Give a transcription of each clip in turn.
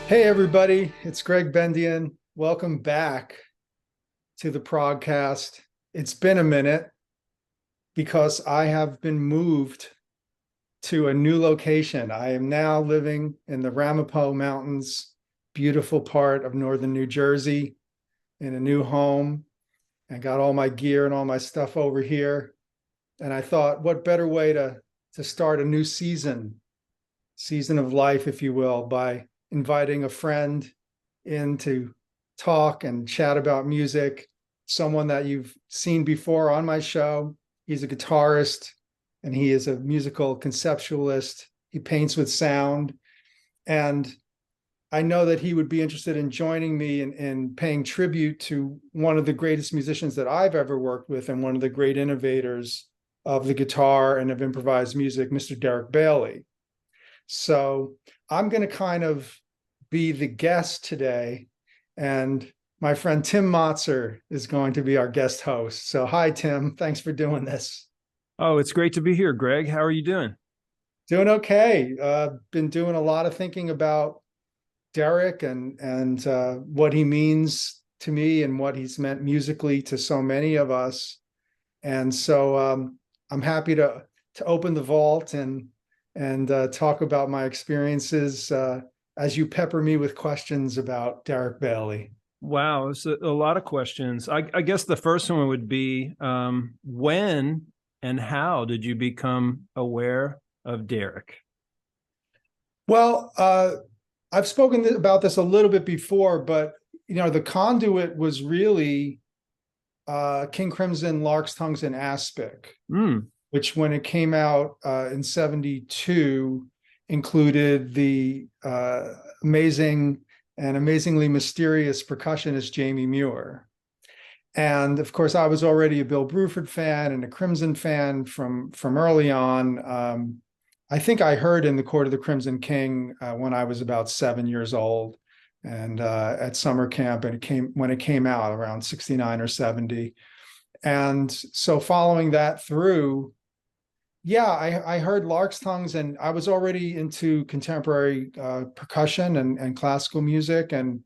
Hey everybody, it's Gregg Bendian. Welcome back to the ProgCast. It's been a minute because I have been moved to a new location. I am now living in the Ramapo Mountains, beautiful part of northern New Jersey, in a new home, and got all my gear and all my stuff over here. And I thought, what better way to start a new season of life, if you will, by inviting a friend in to talk and chat about music, someone that you've seen before on my show. He's a guitarist and he is a musical conceptualist. He paints with sound. And I know that he would be interested in joining me in paying tribute to one of the greatest musicians that I've ever worked with and one of the great innovators of the guitar and of improvised music, Mr. Derek Bailey. So I'm going to kind of be the guest today, and my friend Tim Motzer is going to be our guest host. So hi, Tim. Thanks for doing this. Oh, it's great to be here, Greg. How are you doing? Doing okay. Been doing a lot of thinking about Derek and what he means to me and what he's meant musically to so many of us. And so I'm happy to open the vault and talk about my experiences as you pepper me with questions about Derek Bailey. Wow, it's a lot of questions. I guess the first one would be when and how did you become aware of Derek? Well, I've spoken about this a little bit before, but the conduit was really King Crimson, Lark's Tongues, and Aspic, which when it came out in 72, included the amazing and amazingly mysterious percussionist Jamie Muir. And of course, I was already a Bill Bruford fan and a Crimson fan from early on. I think I heard In the Court of the Crimson King when I was about 7 years old, and at summer camp, and when it came out around 69 or 70. And so following that through, yeah, I heard Lark's Tongues, and I was already into contemporary percussion and classical music, and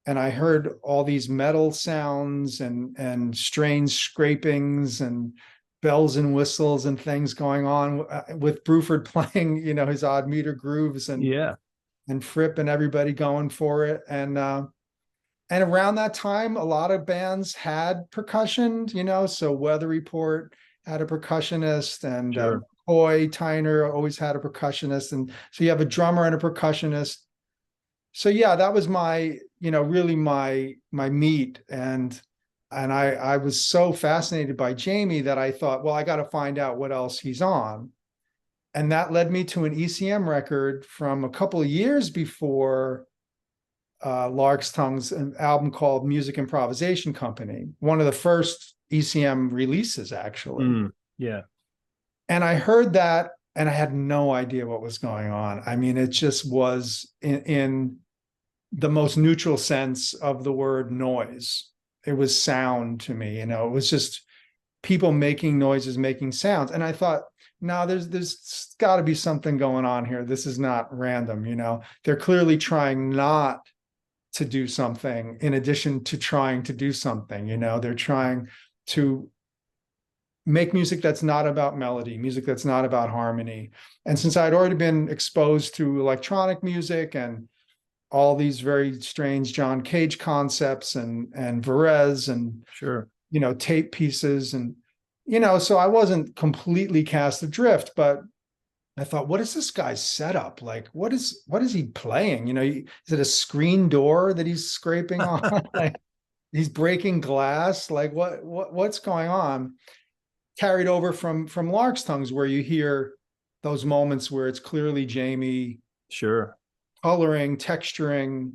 I heard all these metal sounds and strange scrapings and bells and whistles and things going on with Bruford playing, his odd meter grooves Yeah, and Fripp and everybody going for it. And around that time, a lot of bands had percussion, so Weather Report had a percussionist, and sure. Hoy Tyner always had a percussionist. And so you have a drummer and a percussionist. So yeah, that was my, really my meat. And I was so fascinated by Jamie that I thought, well, I got to find out what else he's on. And that led me to an ECM record from a couple of years before Lark's Tongues, an album called Music Improvisation Company, one of the first ECM releases, actually. Yeah. And I heard that and I had no idea what was going on. I mean, it just was in the most neutral sense of the word noise. It was sound to me, it was just people making noises, making sounds. And I thought, no, there's got to be something going on here. This is not random, They're clearly trying not to do something in addition to trying to do something, They're trying to make music that's not about melody, music that's not about harmony. And since I'd already been exposed to electronic music and all these very strange John Cage concepts and Varese and Sure. tape pieces, and so I wasn't completely cast adrift, but I thought, what is this guy's setup? Like, what is he playing? Is it a screen door that he's scraping on? Like, he's breaking glass? Like, what's going on? Carried over from Lark's Tongues, where you hear those moments where it's clearly Jamie, Sure. coloring, texturing,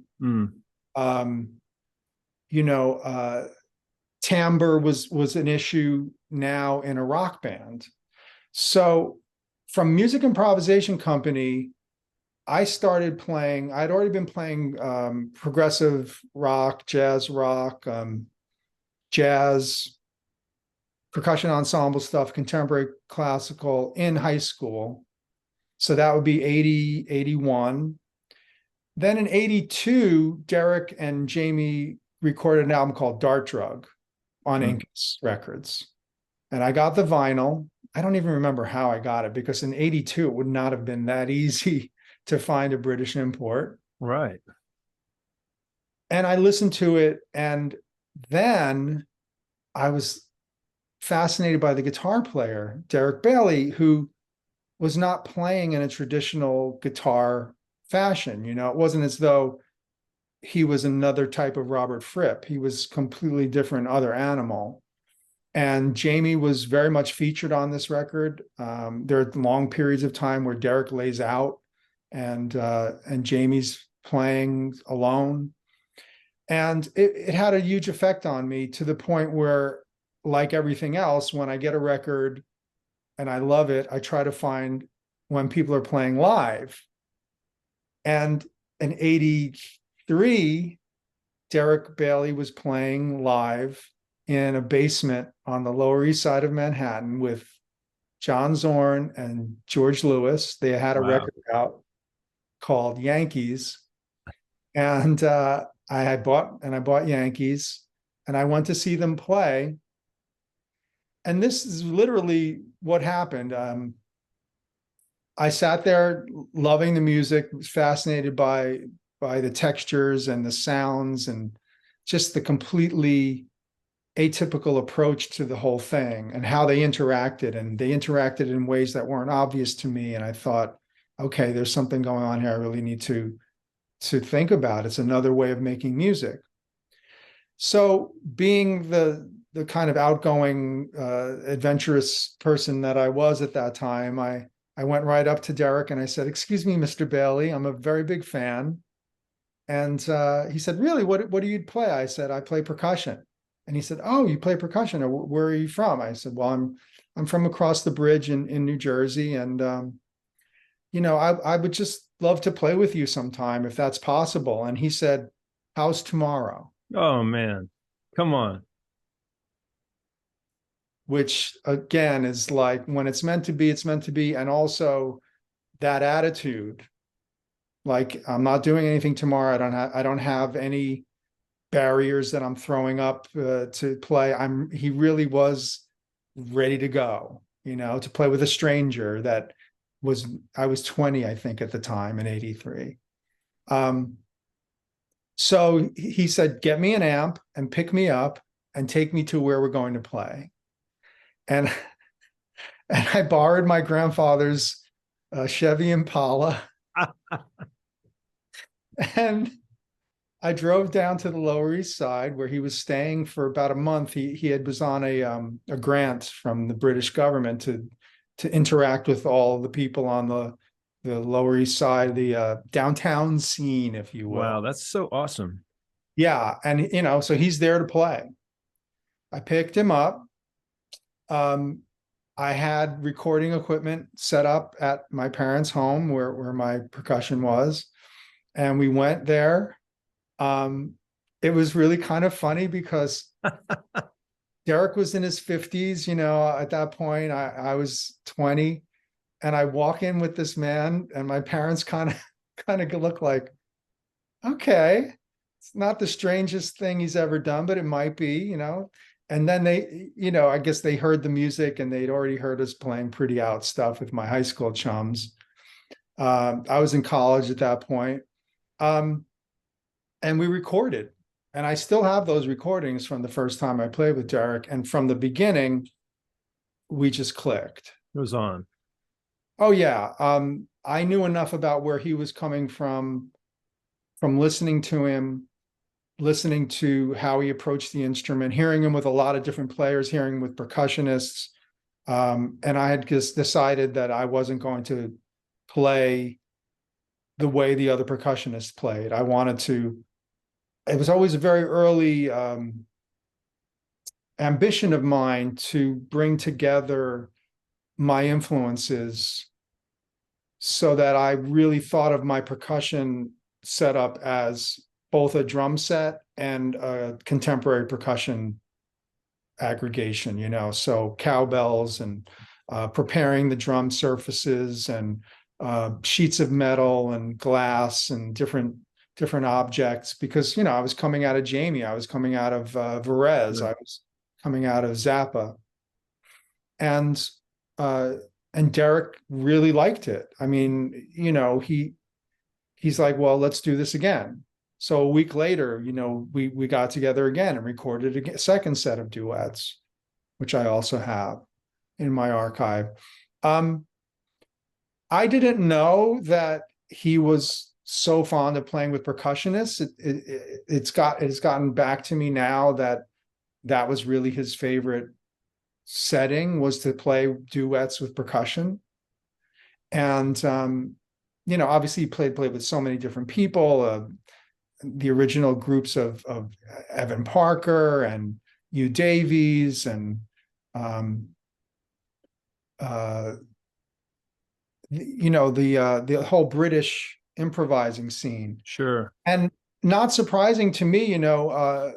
timbre was an issue now in a rock band. So from Music Improvisation Company, I started playing. I'd already been playing progressive rock, jazz rock, jazz, percussion ensemble stuff, contemporary classical in high school. So that would be 80, 81. Then in 82, Derek and Jamie recorded an album called Dart Drug on Incus Records. And I got the vinyl. I don't even remember how I got it, because in 82, it would not have been that easy to find a British import. Right. And I listened to it, and then I was fascinated by the guitar player, Derek Bailey, who was not playing in a traditional guitar fashion. You know, it wasn't as though he was another type of Robert Fripp. He was completely different, other animal. And Jamie was very much featured on this record. There are long periods of time where Derek lays out and Jamie's playing alone. And it had a huge effect on me, to the point where, like everything else, when I get a record and I love it, I try to find when people are playing live. And in 83, Derek Bailey was playing live in a basement on the Lower East Side of Manhattan with John Zorn and George Lewis. They had a record out called Yankees. And I bought Yankees, and I went to see them play. And this is literally what happened. I sat there loving the music, was fascinated by the textures and the sounds, and just the completely atypical approach to the whole thing, and how they interacted. And they interacted in ways that weren't obvious to me. And I thought, okay, there's something going on here I really need to think about. It's another way of making music. So, being the kind of outgoing, adventurous person that I was at that time, I went right up to Derek and I said, "Excuse me, Mr. Bailey, I'm a very big fan." And he said, "Really? What do you play?" I said, "I play percussion." And he said, "Oh, you play percussion? Where are you from?" I said, "Well, I'm from across the bridge in New Jersey, and I would just love to play with you sometime if that's possible." And he said, "How's tomorrow?" Oh man, come on. Which again is like, when it's meant to be, it's meant to be. And also that attitude, like, I'm not doing anything tomorrow. I don't have any barriers that I'm throwing up to play. He really was ready to go, to play with a stranger I was 20, I think, at the time, in 83. So he said, "Get me an amp and pick me up and take me to where we're going to play." And I borrowed my grandfather's Chevy Impala, and I drove down to the Lower East Side, where he was staying for about a month. He was on a grant from the British government to interact with all the people on the Lower East Side, the downtown scene, if you will. Wow, that's so awesome. Yeah, and so he's there to play. I picked him up. I had recording equipment set up at my parents' home where my percussion was, and we went there. It was really kind of funny because Derek was in his 50s, at that point. I was 20, and I walk in with this man, and my parents kind of look like, okay, it's not the strangest thing he's ever done, but it might be. And then they, I guess they heard the music, and they'd already heard us playing pretty out stuff with my high school chums. I was in college at that point. And we recorded. And I still have those recordings from the first time I played with Derek. And from the beginning, we just clicked. It was on. Oh, yeah. I knew enough about where he was coming from listening to him, listening to how he approached the instrument, hearing him with a lot of different players, hearing him with percussionists. And I had just decided that I wasn't going to play the way the other percussionists played. I wanted to. It was always a very early ambition of mine to bring together my influences, so that I really thought of my percussion setup as both a drum set and a contemporary percussion aggregation, so cowbells and preparing the drum surfaces and sheets of metal and glass and different different objects because, you know, I was coming out of Jamie, I was coming out of Varese, I was coming out of Zappa. And Derek really liked it. I mean, you know, he's like, well, let's do this again. So a week later, you know, we got together again and recorded a second set of duets, which I also have in my archive. I didn't know that he was so fond of playing with percussionists. It's gotten back to me now that that was really his favorite setting, was to play duets with percussion. And you know, obviously he played with so many different people, the original groups of Evan Parker and Hugh Davies and you know, the whole British improvising scene. Sure. And not surprising to me, you know,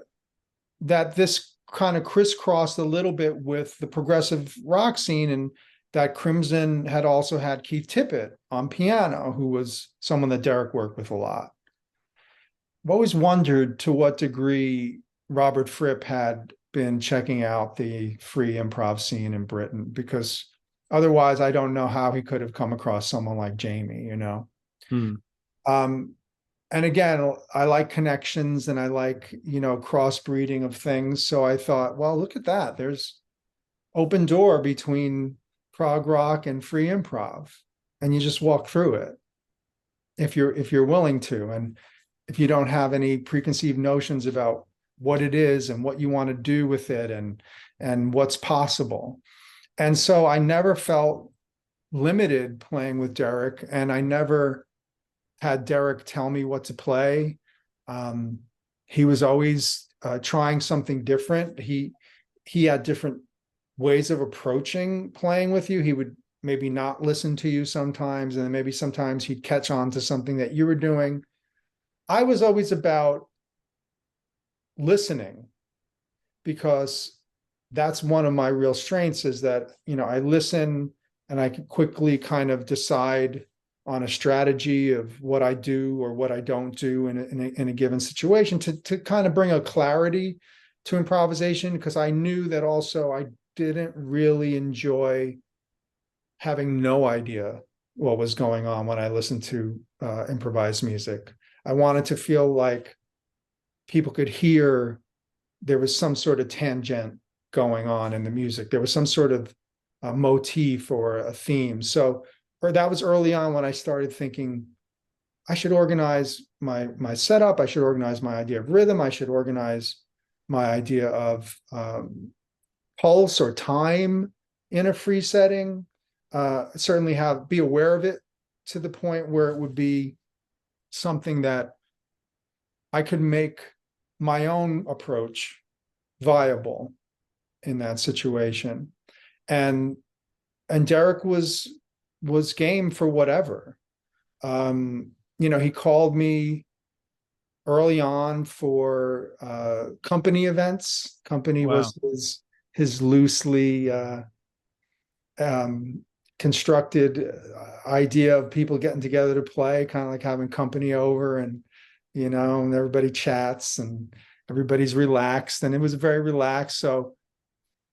that this kind of crisscrossed a little bit with the progressive rock scene, and that Crimson had also had Keith Tippett on piano, who was someone that Derek worked with a lot. I've always wondered to what degree Robert Fripp had been checking out the free improv scene in Britain, because otherwise I don't know how he could have come across someone like Jamie, you know. And again, I like connections and I like, you know, crossbreeding of things. So I thought, well, look at that. There's open door between prog rock and free improv. And you just walk through it if you're willing to. And if you don't have any preconceived notions about what it is and what you want to do with it and what's possible. And so I never felt limited playing with Derek, and I never had Derek tell me what to play. He was always trying something different. He had different ways of approaching playing with you. He would maybe not listen to you sometimes, and then maybe sometimes he'd catch on to something that you were doing. I was always about listening, because that's one of my real strengths, is that, you know, I listen and I can quickly kind of decide on a strategy of what I do or what I don't do in a given situation, to kind of bring a clarity to improvisation, because I knew that also I didn't really enjoy having no idea what was going on when I listened to improvised music. I wanted to feel like people could hear there was some sort of tangent going on in the music. There was some sort of motif or a theme. So, or that was early on when I started thinking, I should organize my setup. I should organize my idea of rhythm. I should organize my idea of pulse or time in a free setting. Certainly be aware of it to the point where it would be something that I could make my own approach viable in that situation. And Derek was game for whatever. You know, he called me early on for company events. Company Wow. was his loosely constructed idea of people getting together to play, kind of like having company over, and, you know, and everybody chats and everybody's relaxed, and it was very relaxed. So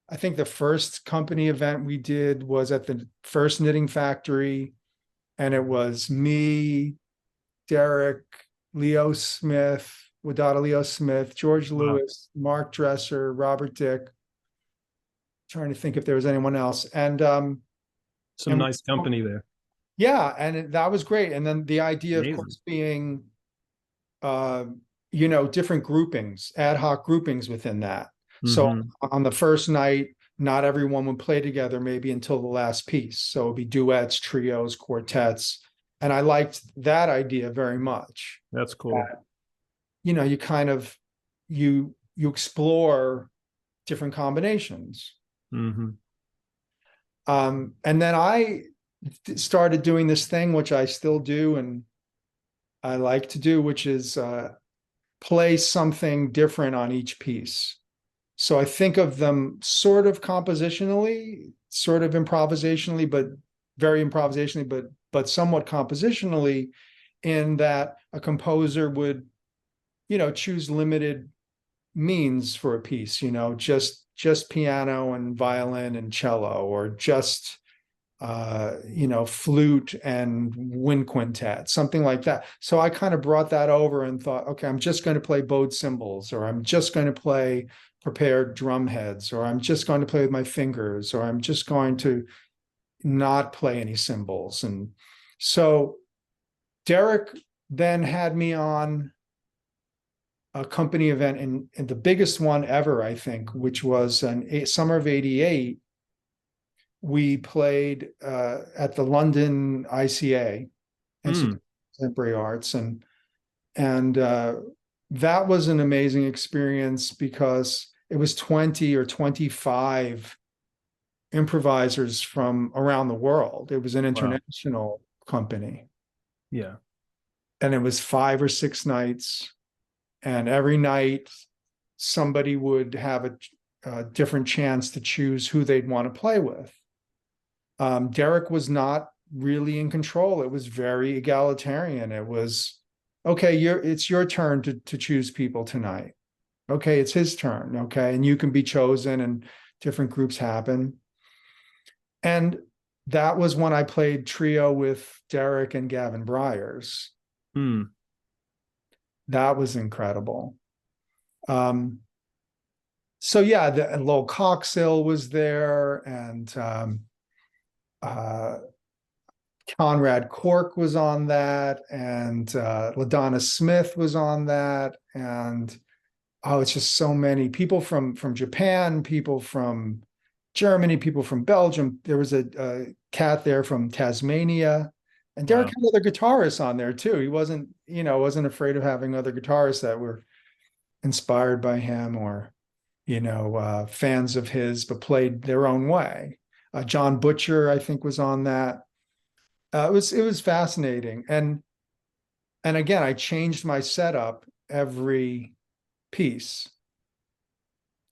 I think the first company event we did was at the First Knitting Factory, and it was me, Derek, Leo Smith, Wadada Leo Smith, George Lewis, Mark Dresser, Robert Dick. Trying to think if there was anyone else. And some nice company there. Yeah, and that was great. And then the idea, of course, being you know, different groupings, ad hoc groupings within that. So on the first night, not everyone would play together maybe until the last piece. So it'd be duets, trios, quartets. And I liked that idea very much. That's cool. You know, you kind of, you explore different combinations. And then I started doing this thing, which I still do and I like to do, which is play something different on each piece. So I think of them sort of compositionally, sort of improvisationally, but very improvisationally, but somewhat compositionally, in that a composer would, choose limited means for a piece, just piano and violin and cello, or just flute and wind quintet, something like that. So I kind of brought that over and thought, okay, I'm just going to play bowed cymbals, or I'm just going to play prepared drum heads, or I'm just going to play with my fingers, or I'm just going to not play any cymbals. And so Derek then had me on a company event, and the biggest one ever, I think, which was summer of '88. We played at the London ICA, Institute of Contemporary Arts, and that was an amazing experience because it was 20 or 25 improvisers from around the world. It was an international company. Yeah. And it was 5 or 6 nights. And every night somebody would have a different chance to choose who they'd want to play with. Derek was not really in control. It was very egalitarian. It was, okay, it's your turn to choose people tonight. Okay, it's his turn. Okay, and you can be chosen, and different groups happen. And that was when I played trio with Derek and Gavin Bryars. That was incredible. So yeah, and Lowell Coxill was there, and Conrad Cork was on that, and LaDonna Smith was on that, and it's just so many people from Japan, people from Germany, people from Belgium. There was a cat there from Tasmania, and Derek had other guitarists on there too. He wasn't afraid of having other guitarists that were inspired by him, or fans of his, but played their own way. John Butcher, I think, was on that. It was fascinating, and again, I changed my setup every piece.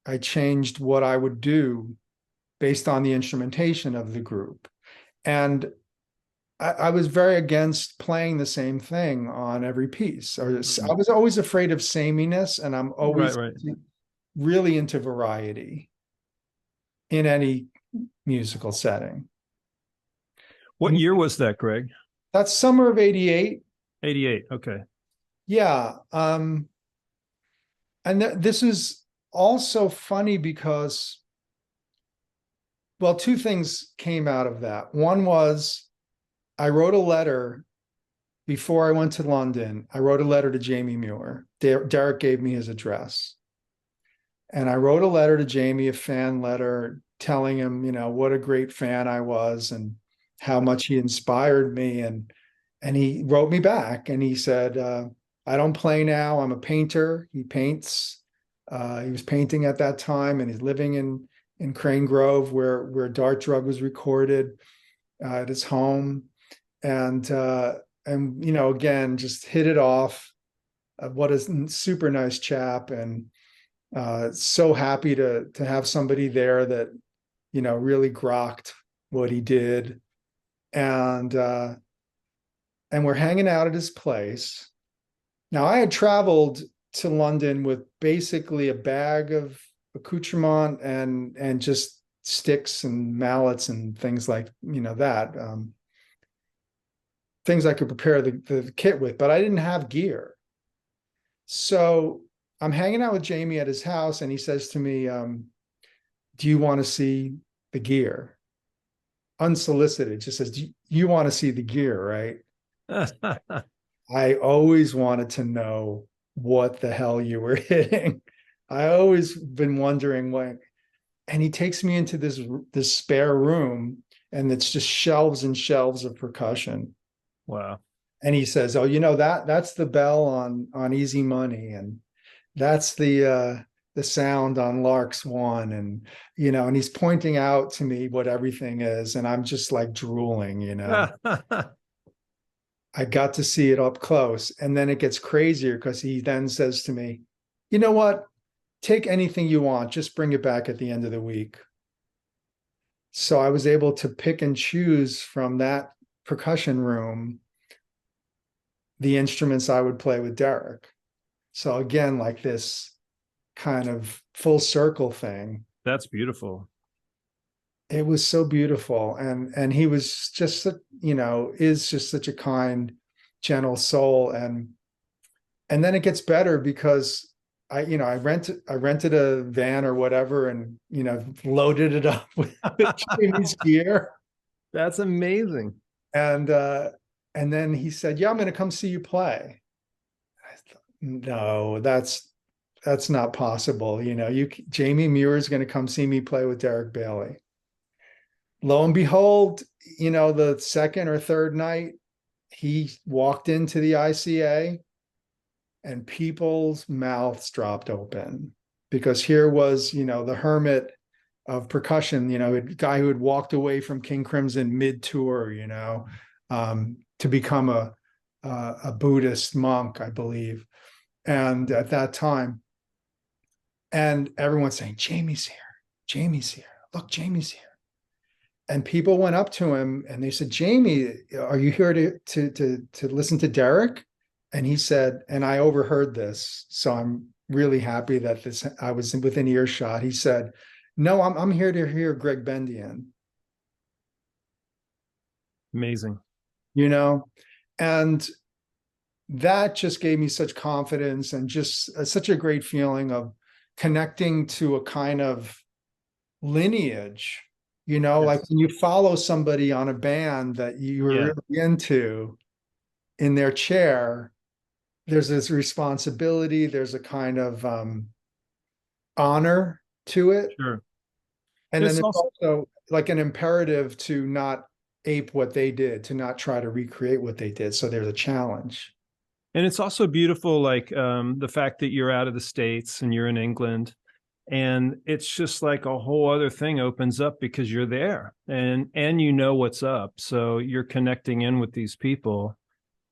I changed what I would do based on the instrumentation of the group, and I was very against playing the same thing on every piece. I was always afraid of sameness, and I'm always really into variety in any musical setting. What year was that, Greg? That's summer of '88. 88. Okay. Yeah. And this is also funny because, well, 2 things came out of that. One was I wrote a letter before I went to London. I wrote a letter to Jamie Muir. Derek gave me his address. And I wrote a letter to Jamie, a fan letter, telling him, what a great fan I was and how much he inspired me. And he wrote me back, and he said, I don't play now. I'm a painter. He paints. He was painting at that time, and he's living in Crane Grove, where Dart Drug was recorded, at his home. And again, just hit it off. What a super nice chap, and so happy to have somebody there that really grokked what he did. And we're hanging out at his place. Now, I had traveled to London with basically a bag of accoutrement and just sticks and mallets and things like that, things I could prepare the kit with, but I didn't have gear. So I'm hanging out with Jamie at his house, and he says to me, do you want to see the gear? Unsolicited, just says, do you want to see the gear, right? I always wanted to know what the hell you were hitting. I always been wondering what. And he takes me into this spare room, and it's just shelves and shelves of percussion. Wow. And he says, oh, that's the bell on Easy Money, and that's the sound on Lark's One, and and he's pointing out to me what everything is, and I'm just like drooling. I got to see it up close, and then it gets crazier because he then says to me, you know what? Take anything you want, just bring it back at the end of the week. So I was able to pick and choose from that percussion room the instruments I would play with Derek. So again, like this kind of full circle thing. That's beautiful. It was so beautiful. And he was just, is just such a kind, gentle soul. And then it gets better because I rented a van or whatever and, loaded it up with Jamie's gear. That's amazing. And then he said, yeah, I'm going to come see you play. I thought, no, that's not possible. Jamie Muir is going to come see me play with Derek Bailey. Lo and behold, the second or third night, he walked into the ICA and people's mouths dropped open because here was, the hermit of percussion, a guy who had walked away from King Crimson mid-tour, to become a Buddhist monk, I believe. And at that time, and everyone's saying, Jamie's here. Jamie's here. Look, Jamie's here. And people went up to him and they said, Jamie, are you here to listen to Derek? And he said, and I overheard this, so I'm really happy that I was within earshot. He said, no, I'm here to hear Gregg Bendian. Amazing. And that just gave me such confidence and just such a great feeling of connecting to a kind of lineage, yes. Like when you follow somebody on a band that you were really into in their chair, there's this responsibility, there's a kind of honor to it. Sure. And then it's also like an imperative to not ape what they did, to not try to recreate what they did. So there's a challenge. And it's also beautiful, like the fact that you're out of the States and you're in England, and it's just like a whole other thing opens up because you're there and what's up. So you're connecting in with these people.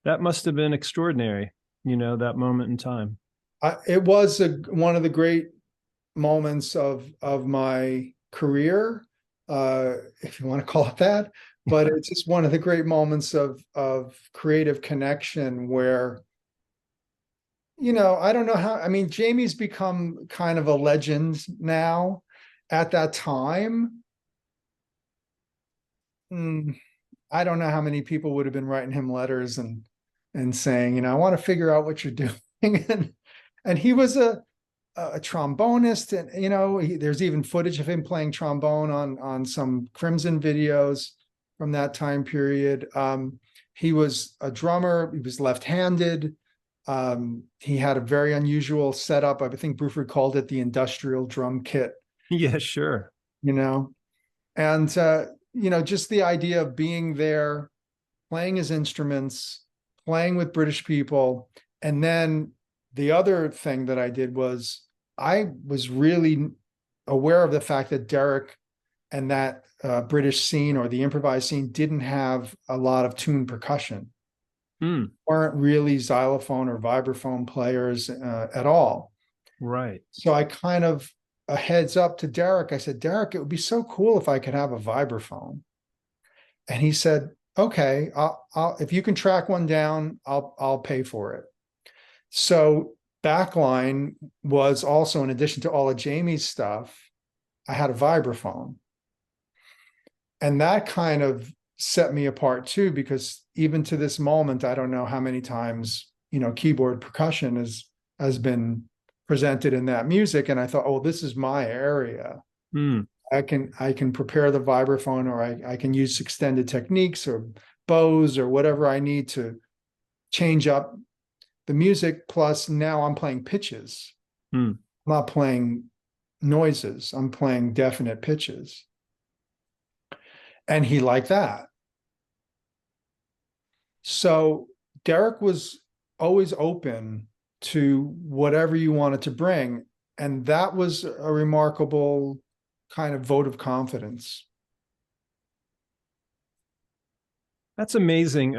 That must have been extraordinary, that moment in time. It was one of the great moments of my career, if you want to call it that. But it's just one of the great moments of creative connection where, I don't know how, Jamie's become kind of a legend now. At that time, I don't know how many people would have been writing him letters and saying, I want to figure out what you're doing. and he was a trombonist, and there's even footage of him playing trombone on some Crimson videos from that time period. He was a drummer. He was left-handed. He had a very unusual setup. I think Bruford called it the industrial drum kit. Yeah, sure. And just the idea of being there, playing his instruments, playing with British people. And then the other thing that I did was I was really aware of the fact that Derek and that British scene or the improvised scene didn't have a lot of tuned percussion. Weren't really xylophone or vibraphone players at all. Right. So I kind of a heads up to Derek. I said, Derek, it would be so cool if I could have a vibraphone. And he said, okay, I'll if you can track one down, I'll pay for it. So Backline was also, in addition to all of Jamie's stuff, I had a vibraphone. And that kind of set me apart too, because even to this moment, I don't know how many times, keyboard percussion has been presented in that music. And I thought, oh, this is my area. I can prepare the vibraphone, or I can use extended techniques or bows or whatever I need to change up the music. Plus now I'm playing pitches. I'm not playing noises. I'm playing definite pitches. And he liked that. So Derek was always open to whatever you wanted to bring. And that was a remarkable kind of vote of confidence. That's amazing.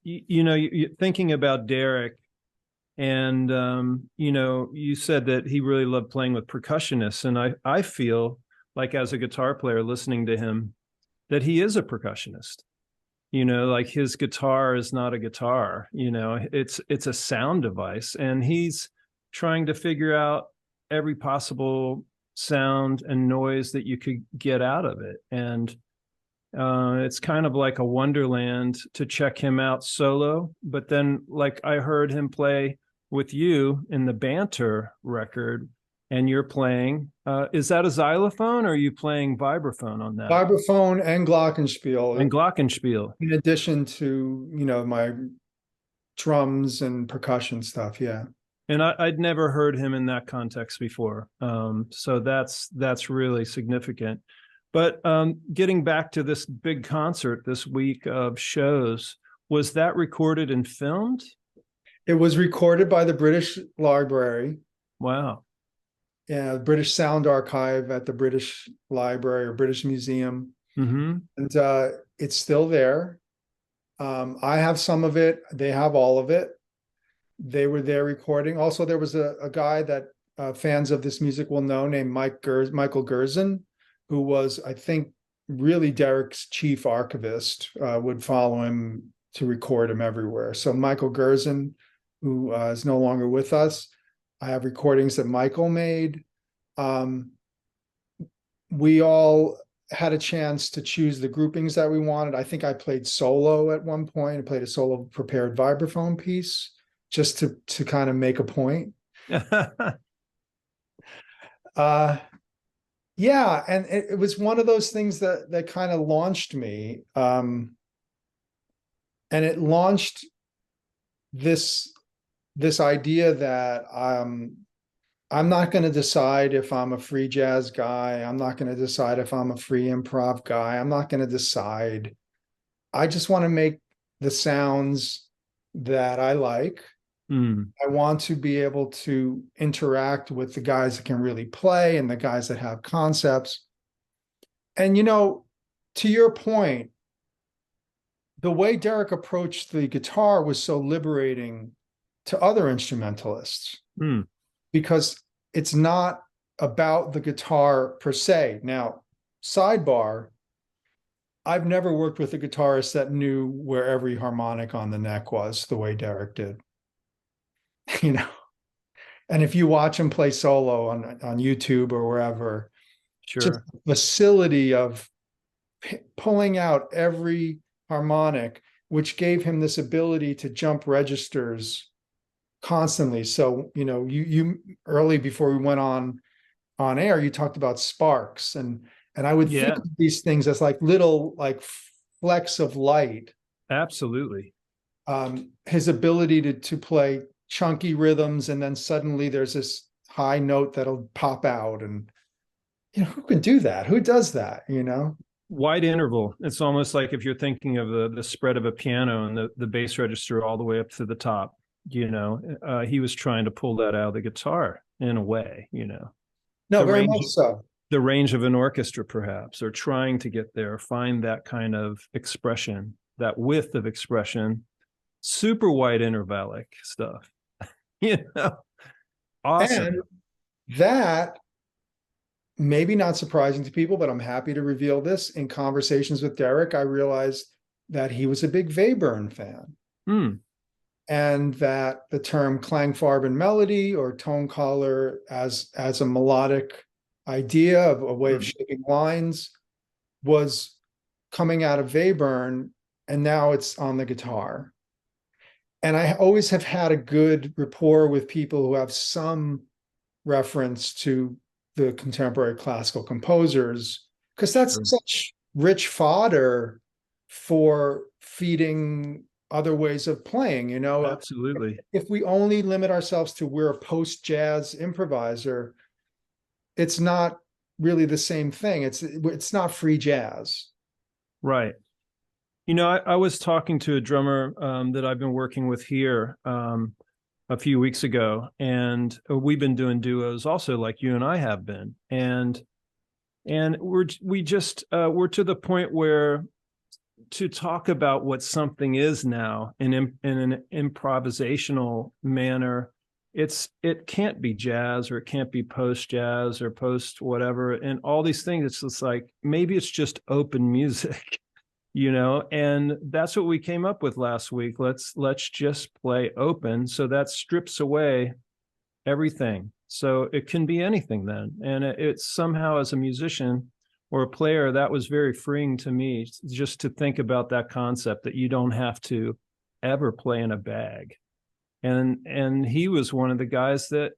You're thinking about Derek, and you said that he really loved playing with percussionists, and I feel like as a guitar player listening to him that he is a percussionist. Like his guitar is not a guitar, it's a sound device, and he's trying to figure out every possible sound and noise that you could get out of it. And it's kind of like a wonderland to check him out solo. But then, like, I heard him play with you in the Banter record, and you're playing. Is that a xylophone, or are you playing vibraphone on that? Vibraphone and glockenspiel. And glockenspiel. In addition to, my drums and percussion stuff. Yeah. And I'd never heard him in that context before. So that's really significant. But getting back to this big concert this week of shows, was that recorded and filmed? It was recorded by the British Library. Wow. Yeah, British Sound Archive at the British Library or British Museum. Mm-hmm. And it's still there. I have some of it. They have all of it. They were there recording. Also, there was a guy that fans of this music will know named Michael Gerson, who was, I think, really Derek's chief archivist, would follow him to record him everywhere. So Michael Gerson, who is no longer with us, I have recordings that Michael made. We all had a chance to choose the groupings that we wanted. I think I played solo at one point. I played a solo prepared vibraphone piece just to kind of make a point. Yeah, and it was one of those things that kind of launched me. And it launched this idea that I'm not going to decide if I'm a free jazz guy. I'm not going to decide if I'm a free improv guy. I'm not going to decide. I just want to make the sounds that I like. I want to be able to interact with the guys that can really play and the guys that have concepts. And, to your point, the way Derek approached the guitar was so liberating to other instrumentalists, because it's not about the guitar per se. Now, sidebar, I've never worked with a guitarist that knew where every harmonic on the neck was the way Derek did. And if you watch him play solo on YouTube or wherever, sure, just the facility of pulling out every harmonic, which gave him this ability to jump registers constantly. So, you early before we went on air, you talked about sparks, and I would think of these things as like little flecks of light. Absolutely. His ability to play chunky rhythms, and then suddenly there's this high note that'll pop out, and who can do that? Who does that? Wide interval. It's almost like if you're thinking of the spread of a piano and the bass register all the way up to the top. He was trying to pull that out of the guitar in a way. No, very much so. The range of an orchestra, perhaps, or trying to get there, find that kind of expression, that width of expression. Super wide intervallic stuff. Awesome. And that, maybe not surprising to people, but I'm happy to reveal this. In conversations with Derek, I realized that he was a big Webern fan. And that the term Klangfarben melody or tone color as a melodic idea of a way of shaping lines was coming out of Webern, and now it's on the guitar. And I always have had a good rapport with people who have some reference to the contemporary classical composers, because that's such rich fodder for feeding other ways of playing. Absolutely. If we only limit ourselves to we're a post-jazz improviser, it's not really the same thing. It's not free jazz. Right. I was talking to a drummer that I've been working with here a few weeks ago, and we've been doing duos also, like you and I have been, and we're to the point where to talk about what something is now in an improvisational manner, it can't be jazz, or it can't be post jazz or post whatever, and all these things. It's just like, maybe it's just open music. and that's what we came up with last week. Let's just play open. So that strips away everything. So it can be anything then. And it's somehow, as a musician or a player, that was very freeing to me, just to think about that concept that you don't have to ever play in a bag. And he was one of the guys that,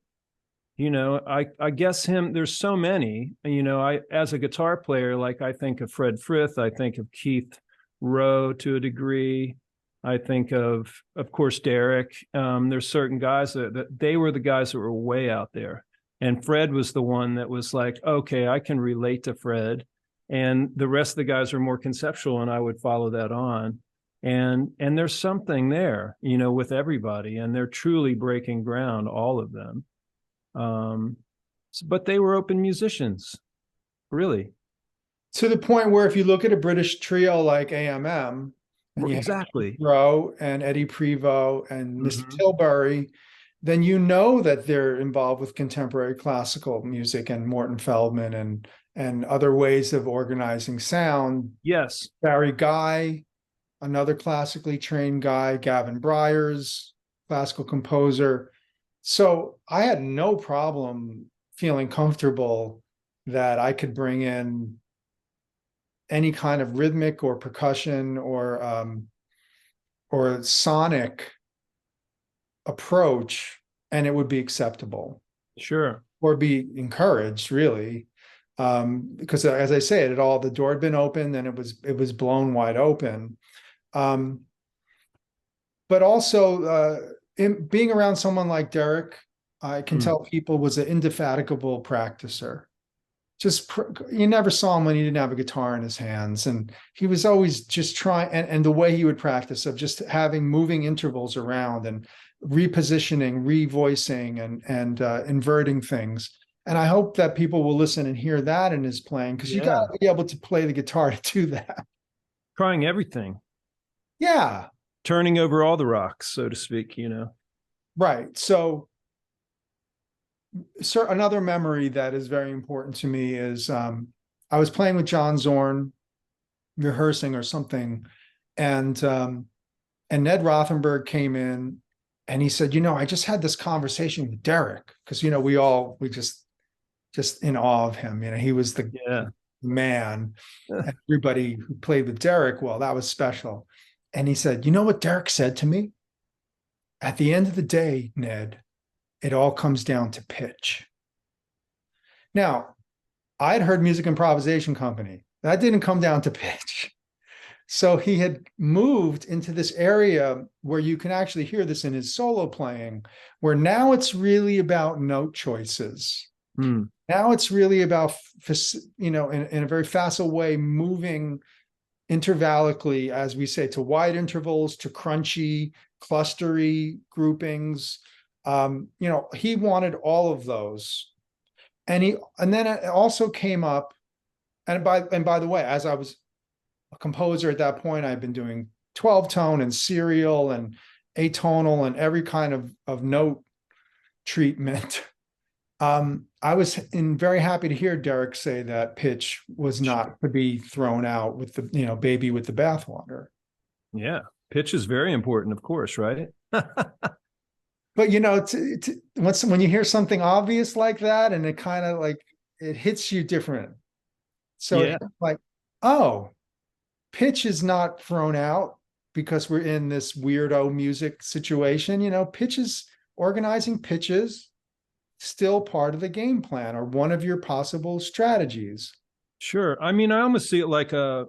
I guess there's so many, I, as a guitar player, like I think of Fred Frith, I think of Keith Rowe to a degree. I think of course, Derek. There's certain guys that they were the guys that were way out there. And Fred was the one that was like, okay, I can relate to Fred. And the rest of the guys are more conceptual, and I would follow that on. And there's something there, with everybody, and they're truly breaking ground, all of them. But they were open musicians, really. To the point where if you look at a British trio like AMM, and exactly, Rowe and Eddie Prevost and Mr. Tilbury, then that they're involved with contemporary classical music and Morton Feldman and other ways of organizing sound. Yes. Barry Guy, another classically trained guy, Gavin Bryars, classical composer. So I had no problem feeling comfortable that I could bring in any kind of rhythmic or percussion or sonic approach, and it would be acceptable. Sure. Or be encouraged, really. Because as I say, the door had been opened and it was blown wide open. But also being around someone like Derek, I can tell people was an indefatigable practicer. You never saw him when he didn't have a guitar in his hands, and he was always just trying. And the way he would practice of just having moving intervals around and repositioning, revoicing, and inverting things. And I hope that people will listen and hear that in his playing, because you got to be able to play the guitar to do that. Trying everything. Yeah. Turning over all the rocks, so to speak. Right. So another memory that is very important to me is I was playing with John Zorn, rehearsing or something, and Ned Rothenberg came in and he said, I just had this conversation with Derek, because we just in awe of him. He was the man. Everybody who played with Derek, well, that was special. And he said, you know what Derek said to me? At the end of the day, Ned, it all comes down to pitch. Now, I'd heard Music Improvisation Company. That didn't come down to pitch. So he had moved into this area where you can actually hear this in his solo playing, where now it's really about note choices. Now it's really about, in a very facile way, moving intervallically, as we say, to wide intervals, to crunchy, clustery groupings. He wanted all of those. And then it also came up, and by the way, as I was a composer at that point, I'd been doing 12-tone and serial and atonal and every kind of note treatment. I was very happy to hear Derek say that pitch was not to be thrown out with the baby with the bathwater. Yeah, pitch is very important, of course, right? But when you hear something obvious like that, and it kind of like it hits you different. So it's like, oh, pitch is not thrown out because we're in this weirdo music situation. Organizing pitches still part of the game plan or one of your possible strategies. Sure. I mean, I almost see it like a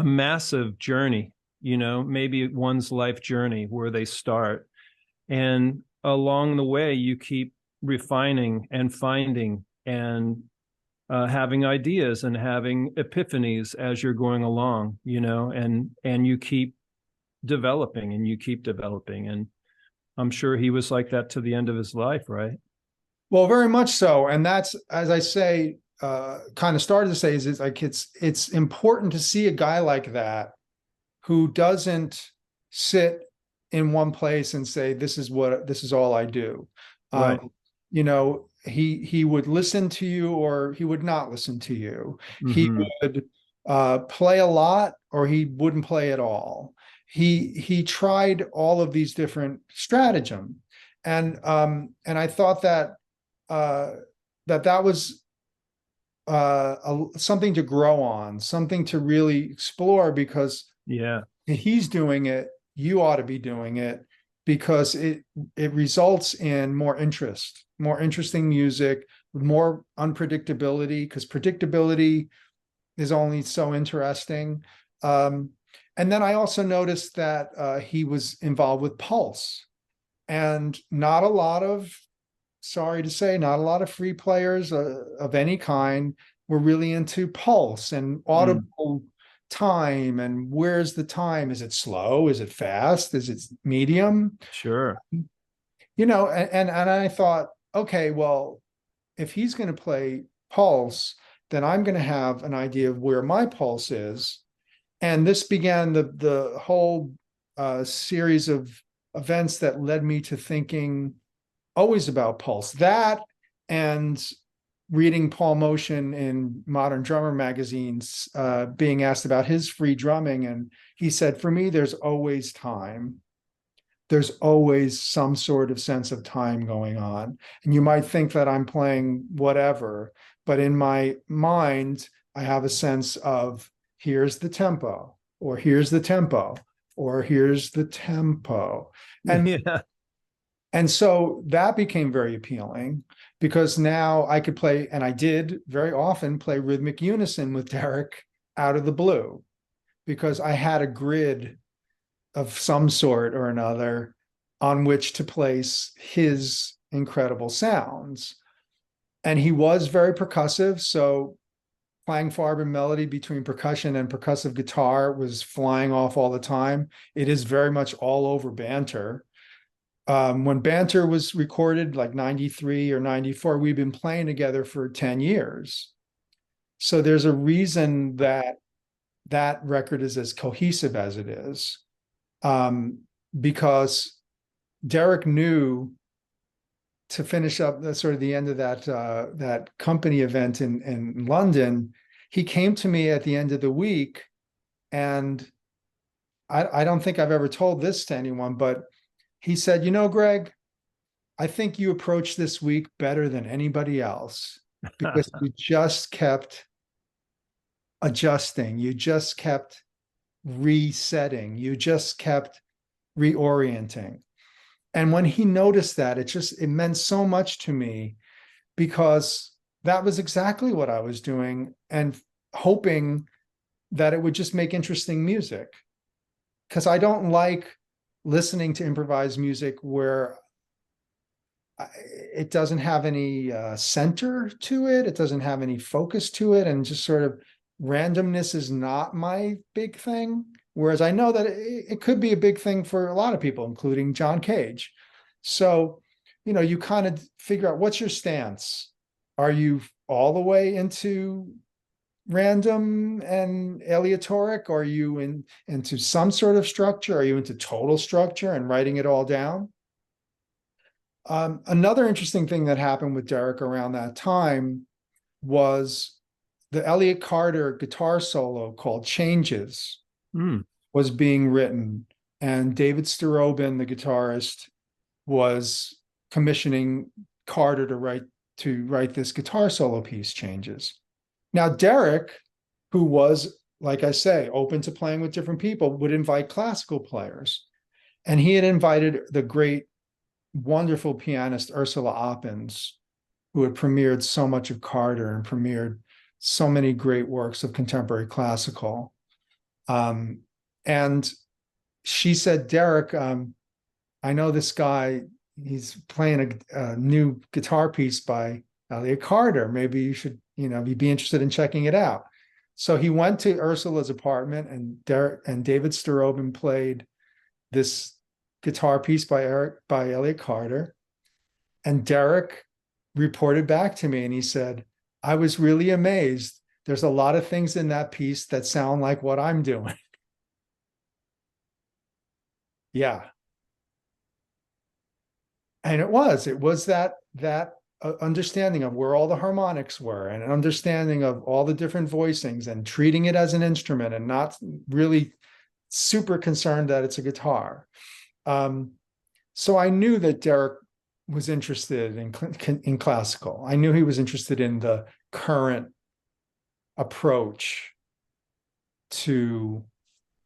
massive journey, maybe one's life journey where they start. And along the way, you keep refining and finding and having ideas and having epiphanies as you're going along, and you keep developing and you keep developing. And I'm sure he was like that to the end of his life, right? Well, very much so. And that's, as I say, kind of started to say, is like it's important to see a guy like that who doesn't sit in one place and say, this is all I do. Right. He would listen to you or he would not listen to you. He would play a lot or he wouldn't play at all. He tried all of these different stratagem, and I thought that that was something to grow on, something to really explore, because Yeah. he's doing it, you ought to be doing it, because it results in more interest, more interesting music, more unpredictability, because predictability is only so interesting. And then I also noticed that he was involved with Pulse, and not a lot of, sorry to say, not a lot of free players of any kind were really into Pulse and audible time. And where's the time? Is it slow? Is it fast? Is it medium? Sure. And I thought, okay, well, if he's going to play Pulse, then I'm going to have an idea of where my pulse is. And this began the whole series of events that led me to thinking always about pulse. That, and reading Paul Motion in Modern Drummer magazines, being asked about his free drumming. And he said, for me, there's always time. There's always some sort of sense of time going on. And you might think that I'm playing whatever, but in my mind, I have a sense of, here's the tempo, or here's the tempo, or here's the tempo. And Yeah. and so that became very appealing, because now I could play, and I did very often play rhythmic unison with Derek out of the blue, because I had a grid of some sort or another on which to place his incredible sounds. And he was very percussive. So Klangfarbe and melody between percussion and percussive guitar was flying off all the time. It is very much all over Banter. When Banter was recorded, like 93 or 94, we've been playing together for 10 years. So there's a reason that that record is as cohesive as it is, because Derek knew, to finish up the sort of the end of that company event in London, he came to me at the end of the week, and I don't think I've ever told this to anyone, but he said, Greg, I think you approached this week better than anybody else, because you just kept adjusting, you just kept resetting, you just kept reorienting. And when he noticed that, it meant so much to me, because that was exactly what I was doing, and hoping that it would just make interesting music. Because I don't like listening to improvised music where it doesn't have any center to it. It doesn't have any focus to it. And just sort of randomness is not my big thing. Whereas I know that it could be a big thing for a lot of people, including John Cage. So, you kind of figure out, what's your stance? Are you all the way into random and aleatoric? Are you into some sort of structure? Are you into total structure and writing it all down? Another interesting thing that happened with Derek around that time was the Elliott Carter guitar solo called Changes was being written, and David Starobin, the guitarist, was commissioning Carter to write this guitar solo piece, Changes. Now, Derek, who was, like I say, open to playing with different people, would invite classical players. And he had invited the great, wonderful pianist Ursula Oppens, who had premiered so much of Carter and premiered so many great works of contemporary classical. And she said, Derek, I know this guy, he's playing a new guitar piece by Elliott Carter. Maybe you should, you'd be interested in checking it out. So he went to Ursula's apartment, and David Starobin played this guitar piece by Elliott Carter. And Derek reported back to me, and he said, I was really amazed. There's a lot of things in that piece that sound like what I'm doing. Yeah. And it was that understanding of where all the harmonics were, and an understanding of all the different voicings, and treating it as an instrument and not really super concerned that it's a guitar. So I knew that Derek was interested in classical. I knew he was interested in the current approach to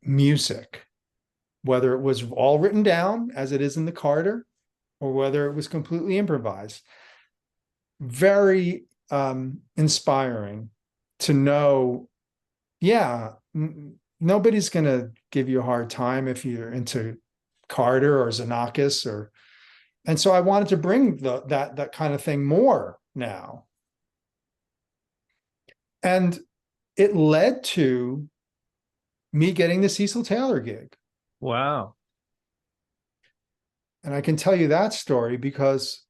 music, whether it was all written down as it is in the Carter, or whether it was completely improvised. Very inspiring to know, yeah, nobody's going to give you a hard time if you're into Carter or Xenakis, and so I wanted to bring that kind of thing more now. And it led to me getting the Cecil Taylor gig. Wow. And I can tell you that story because,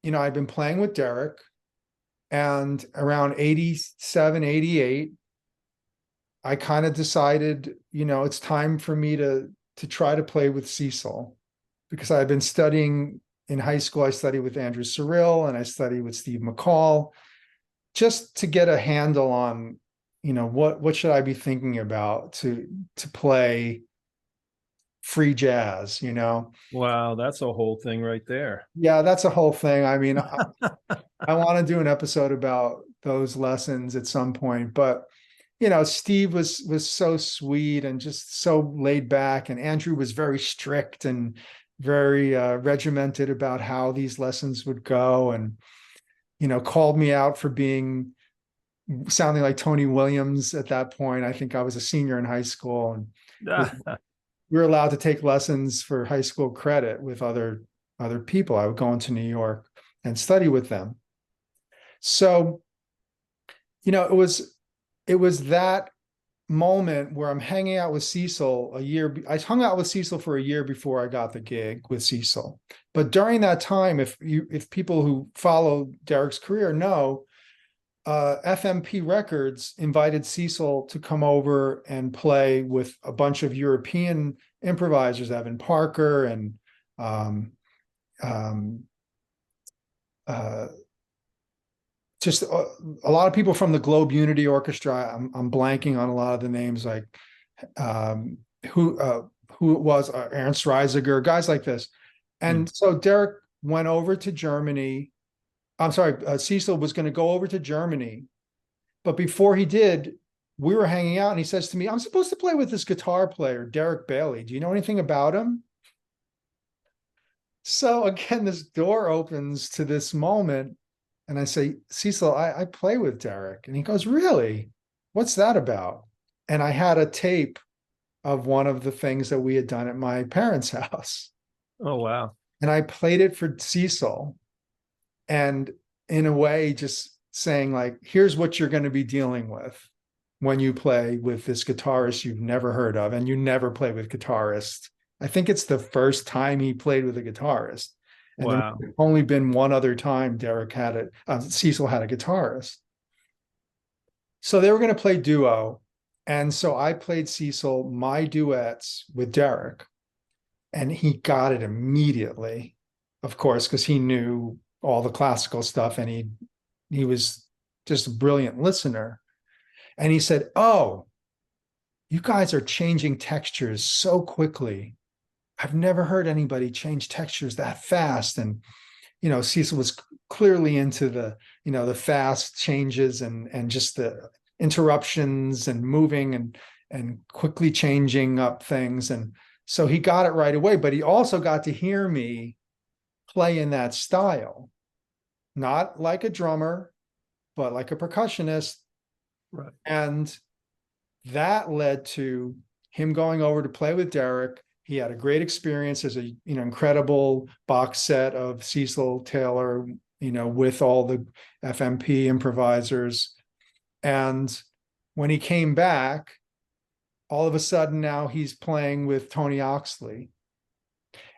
I've been playing with Derek, and around 87, 88, I kind of decided, it's time for me to try to play with Cecil, because I've been studying in high school. I studied with Andrew Cyril and I studied with Steve McCall, just to get a handle on, what should I be thinking about to play free jazz, Wow, that's a whole thing right there. Yeah, that's a whole thing. I mean, I want to do an episode about those lessons at some point, but Steve was so sweet and just so laid back, and Andrew was very strict and very regimented about how these lessons would go, and called me out for sounding like Tony Williams at that point. I think I was a senior in high school, and we were allowed to take lessons for high school credit with other people. I would go into New York and study with them. So, it was that moment where I'm hanging out with Cecil a year. I hung out with Cecil for a year before I got the gig with Cecil. But during that time, if people who follow Derek's career know, FMP Records invited Cecil to come over and play with a bunch of European improvisers, Evan Parker and just a lot of people from the Globe Unity Orchestra. I'm blanking on a lot of the names, like who it was, Ernst Reisiger, guys like this. And so Derek went over to Germany. I'm sorry, Cecil was going to go over to Germany, but before he did, we were hanging out, and he says to me, "I'm supposed to play with this guitar player, Derek Bailey. Do you know anything about him?" So again, this door opens to this moment. And I say, "Cecil, I play with Derek." And he goes, "Really? What's that about?" And I had a tape of one of the things that we had done at my parents' house. Oh, wow. And I played it for Cecil. And in a way, just saying, like, here's what you're going to be dealing with when you play with this guitarist you've never heard of, and you never play with guitarists. I think it's the first time he played with a guitarist. And wow. there's only been one other time Derek had it. Cecil had a guitarist. So they were going to play duo. And so I played Cecil my duets with Derek, and he got it immediately, of course, because he knew all the classical stuff, and he was just a brilliant listener. And he said, "Oh, you guys are changing textures so quickly. I've never heard anybody change textures that fast." And, Cecil was clearly into the fast changes and just the interruptions and moving and quickly changing up things. And so he got it right away, but he also got to hear me play in that style, not like a drummer, but like a percussionist. Right. And that led to him going over to play with Derek. He had a great experience as a incredible box set of Cecil Taylor, with all the FMP improvisers. And when he came back, all of a sudden now he's playing with Tony Oxley.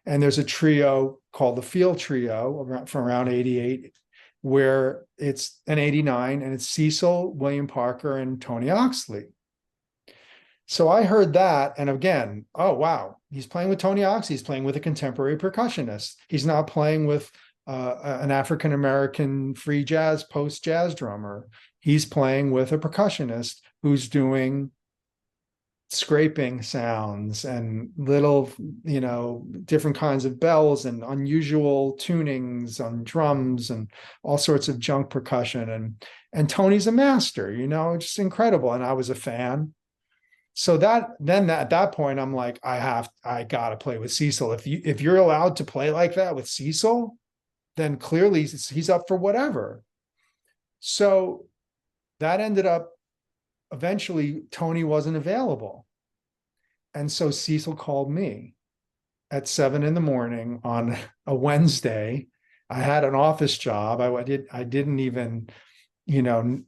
And there's a trio called the Field Trio from around 88, where it's an 89, and it's Cecil, William Parker, and Tony Oxley. So I heard that, and again, oh, wow, he's playing with Tony Oxley. He's playing with a contemporary percussionist. He's not playing with an African-American free jazz, post-jazz drummer. He's playing with a percussionist who's doing scraping sounds and little, different kinds of bells and unusual tunings on drums and all sorts of junk percussion. And Tony's a master, just incredible. And I was a fan. So at that point, I'm like, I gotta play with Cecil. If you're allowed to play like that with Cecil, then clearly he's up for whatever. So that ended up, eventually Tony wasn't available. And so Cecil called me at 7 a.m. on a Wednesday. I had an office job. I didn't even,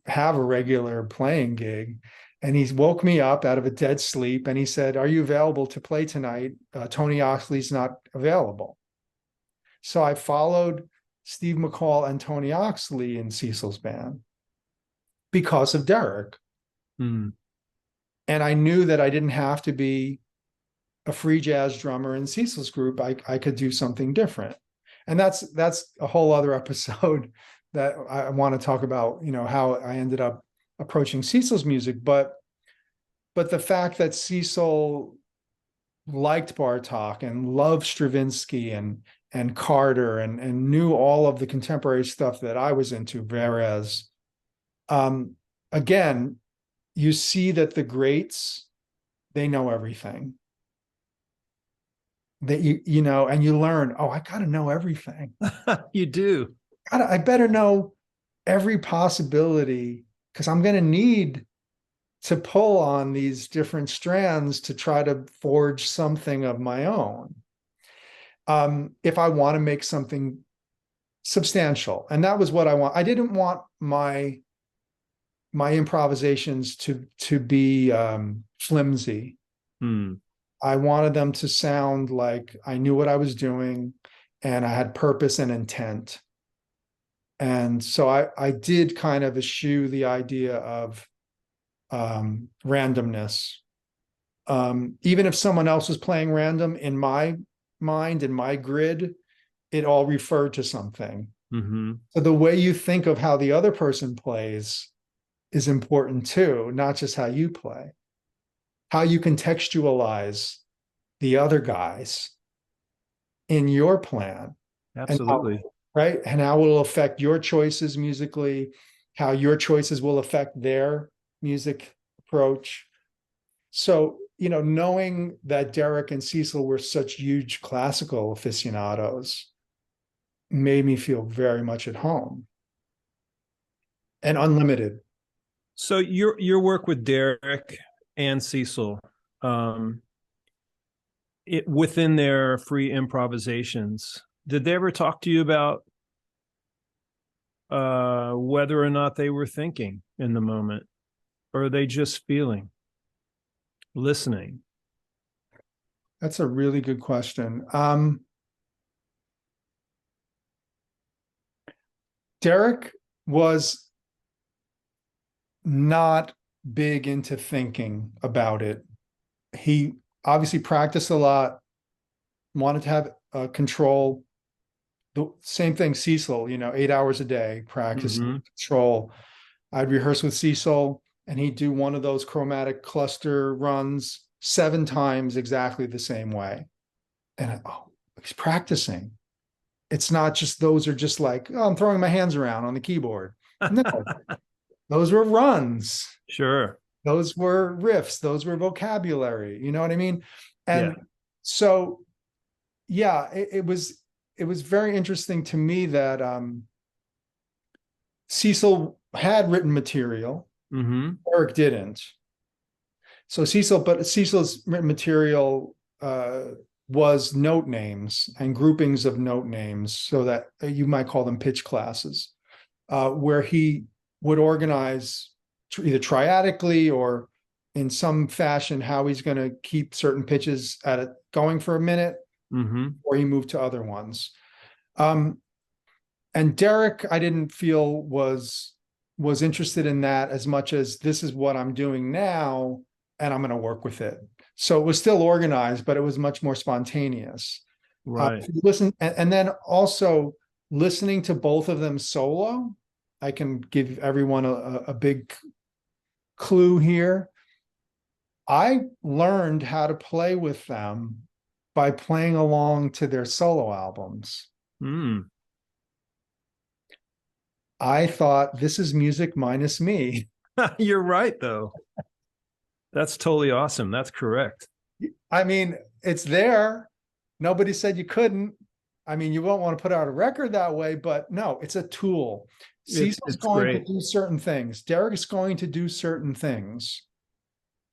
have a regular playing gig. And he woke me up out of a dead sleep and he said, "Are you available to play tonight? Tony Oxley's not available." So I followed Steve McCall and Tony Oxley in Cecil's band because of Derek. Mm. And I knew that I didn't have to be a free jazz drummer in Cecil's group. I could do something different. And that's a whole other episode that I want to talk about, how I ended up approaching Cecil's music. But the fact that Cecil liked Bartok and loved Stravinsky and Carter and knew all of the contemporary stuff that I was into, whereas again, you see that the greats, they know everything. That and you learn, I got to know everything. You do. I better know every possibility, because I'm going to need to pull on these different strands to try to forge something of my own. If I want to make something substantial. And that was what I want. I didn't want my improvisations to be flimsy. I wanted them to sound like I knew what I was doing and I had purpose and intent. And so I did kind of eschew the idea of randomness. Even if someone else was playing random, in my mind, in my grid, it all referred to something. Mm-hmm. So the way you think of how the other person plays is important too, not just how you play. How you contextualize the other guys in your plan. Absolutely. Right? And how it will affect your choices musically, how your choices will affect their music approach. So, knowing that Derek and Cecil were such huge classical aficionados made me feel very much at home and unlimited. So your work with Derek and Cecil, within their free improvisations, did they ever talk to you about whether or not they were thinking in the moment, or are they just feeling, listening? That's a really good question. Derek was not big into thinking about it. He obviously practiced a lot, wanted to have control. The same thing, Cecil, 8 hours a day, practice, control. I'd rehearse with Cecil and he'd do one of those chromatic cluster runs 7 times exactly the same way. And he's practicing. It's not just, those are just like, I'm throwing my hands around on the keyboard. No, those were runs. Sure. Those were riffs. Those were vocabulary. You know what I mean? And so, it was very interesting to me that Cecil had written material. Mm-hmm. Eric didn't. So Cecil's written material was note names and groupings of note names, so that you might call them pitch classes, where he would organize either triadically or in some fashion how he's going to keep certain pitches at it going for a minute, or he moved to other ones. And Derek, I didn't feel was interested in that as much as, this is what I'm doing now and I'm going to work with it. So it was still organized, but it was much more spontaneous. Right. Listen, and then also listening to both of them solo, I can give everyone a big clue here. I learned how to play with them by playing along to their solo albums. Mm. I thought, this is music minus me. You're right, though. That's totally awesome. That's correct. I mean, it's there. Nobody said you couldn't. I mean, you won't want to put out a record that way, but no, it's a tool. Cecil's going to do certain things. Derek is going to do certain things.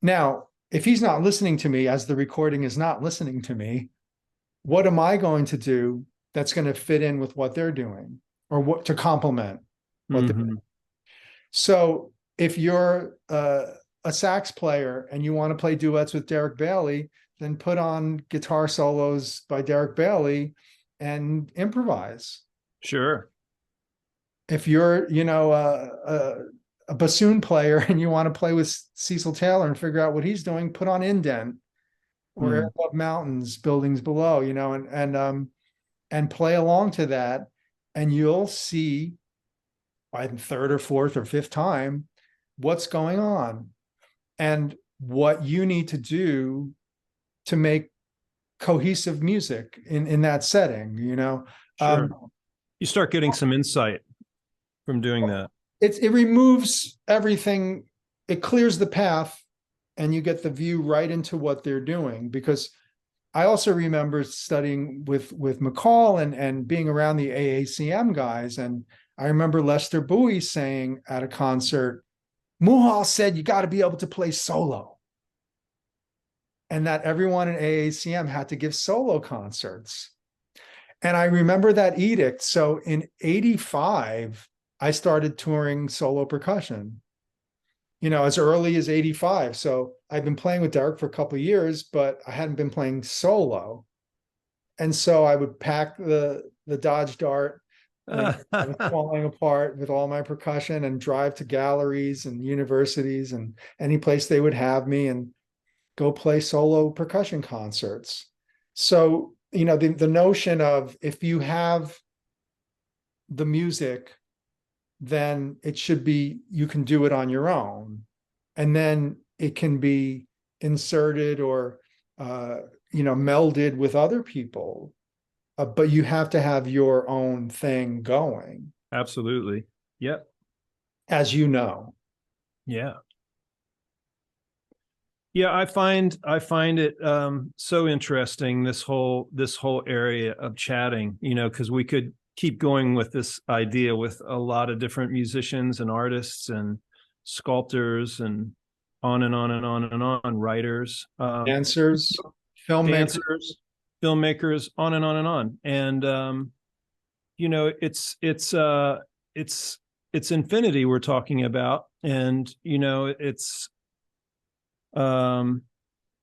Now, if he's not listening to me, as the recording is not listening to me, what am I going to do that's going to fit in with what they're doing, or what to complement what they're doing? So if you're a sax player and you want to play duets with Derek Bailey, then put on guitar solos by Derek Bailey and improvise. Sure. If you're, a bassoon player and you want to play with Cecil Taylor and figure out what he's doing, put on Indent or Air Above Mountains, Buildings Below, and play along to that. And you'll see by the third or fourth or fifth time what's going on and what you need to do to make cohesive music in that setting, Sure. You start getting some insight from doing that. It removes everything. It clears the path and you get the view right into what they're doing. Because I also remember studying with McCall and being around the AACM guys. And I remember Lester Bowie saying at a concert, Muhal said, you got to be able to play solo. And that everyone in AACM had to give solo concerts. And I remember that edict. So in 85, I started touring solo percussion, as early as 85. So I've been playing with Derek for a couple of years, but I hadn't been playing solo. And so I would pack the Dodge Dart when I was falling apart with all my percussion and drive to galleries and universities and any place they would have me and go play solo percussion concerts. So, the notion of, if you have the music, then it should be, you can do it on your own. And then it can be inserted or, melded with other people. But you have to have your own thing going. Absolutely. Yep. As you know. Yeah. Yeah, I find it so interesting, this whole area of chatting, because we could keep going with this idea with a lot of different musicians and artists and sculptors and on and on and on and on, writers, dancers, filmmakers, on and on and on. And it's infinity we're talking about, and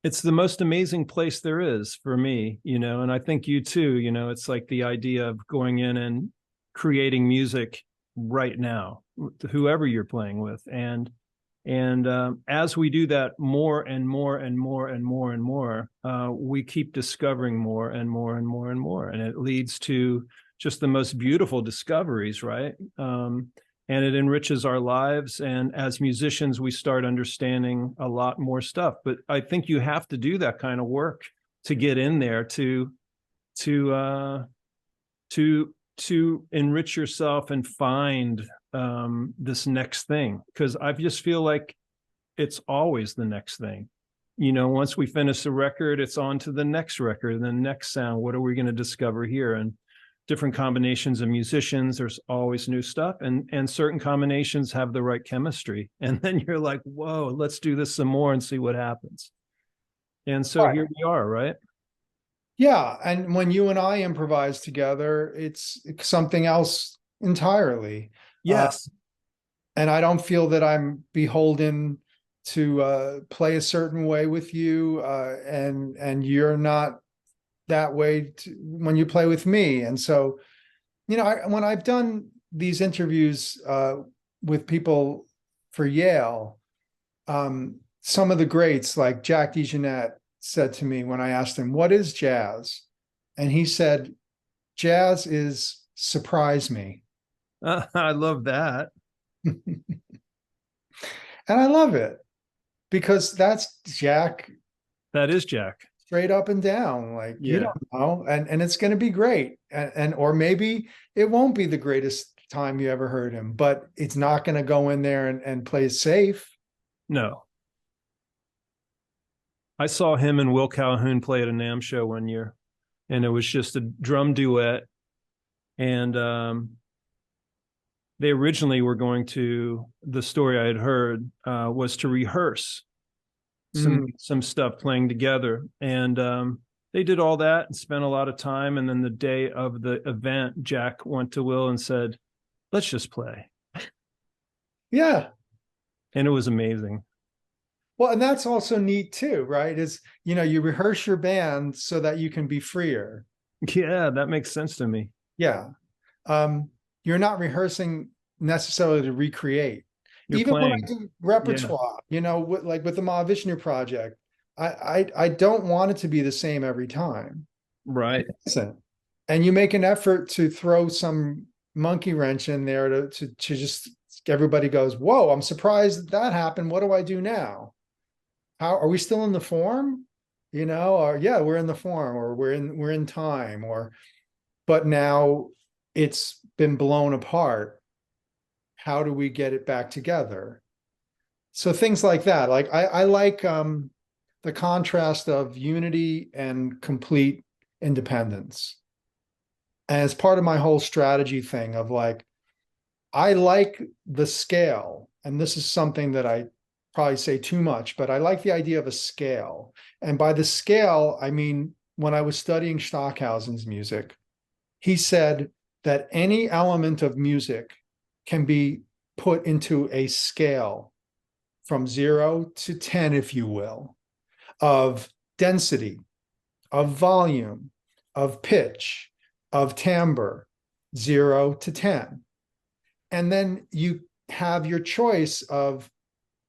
it's the most amazing place there is for me, and I think you too. It's like the idea of going in and creating music right now, whoever you're playing with. And as we do that more and more and more and more and more, we keep discovering more and more and more and more. And it leads to just the most beautiful discoveries, right? And it enriches our lives. And as musicians, we start understanding a lot more stuff. But I think you have to do that kind of work to get in there, to enrich yourself and find this next thing. Because I just feel like it's always the next thing. Once we finish the record, it's on to the next record and the next sound. What are we going to discover here? And different combinations of musicians, there's always new stuff, and certain combinations have the right chemistry, and then you're like, whoa, let's do this some more and see what happens. And so Here we are, right? Yeah. And when you and I improvise together, it's something else entirely. Yes. And I don't feel that I'm beholden to play a certain way with you, and you're not that way when you play with me. And so, when I've done these interviews with people for Yale, some of the greats like Jack DeJohnette said to me when I asked him, what is jazz? And he said, jazz is surprise me. I love that. And I love it because that's Jack That is Jack. straight up and down. Like, you Yeah. don't know. And it's going to be great. And or maybe it won't be the greatest time you ever heard him, but it's not going to go in there and play it safe. No. I saw him and Will Calhoun play at a NAMM show one year, and it was just a drum duet. And they originally were going to, the story I had heard was to rehearse some stuff playing together. And they did all that and spent a lot of time. And then the day of the event, Jack went to Will and said, let's just play. Yeah. And it was amazing. Well, and that's also neat too, right? Is, you rehearse your band so that you can be freer. Yeah, that makes sense to me. Yeah. You're not rehearsing necessarily to recreate. You're Even when I playing. do repertoire, like with the Mahavishnu Project, I don't want it to be the same every time. Right. It isn't. And you make an effort to throw some monkey wrench in there to just, everybody goes, whoa, I'm surprised that happened. What do I do now? How are we still in the form? Or yeah, we're in the form, or we're in time, but now it's been blown apart. How do we get it back together? So things like that. Like I like the contrast of unity and complete independence. And it's part of my whole strategy thing of like, I like the scale, and this is something that I probably say too much, but I like the idea of a scale. And by the scale, I mean, when I was studying Stockhausen's music, he said that any element of music can be put into a scale from 0 to 10, if you will, of density, of volume, of pitch, of timbre, 0 to 10. And then you have your choice of,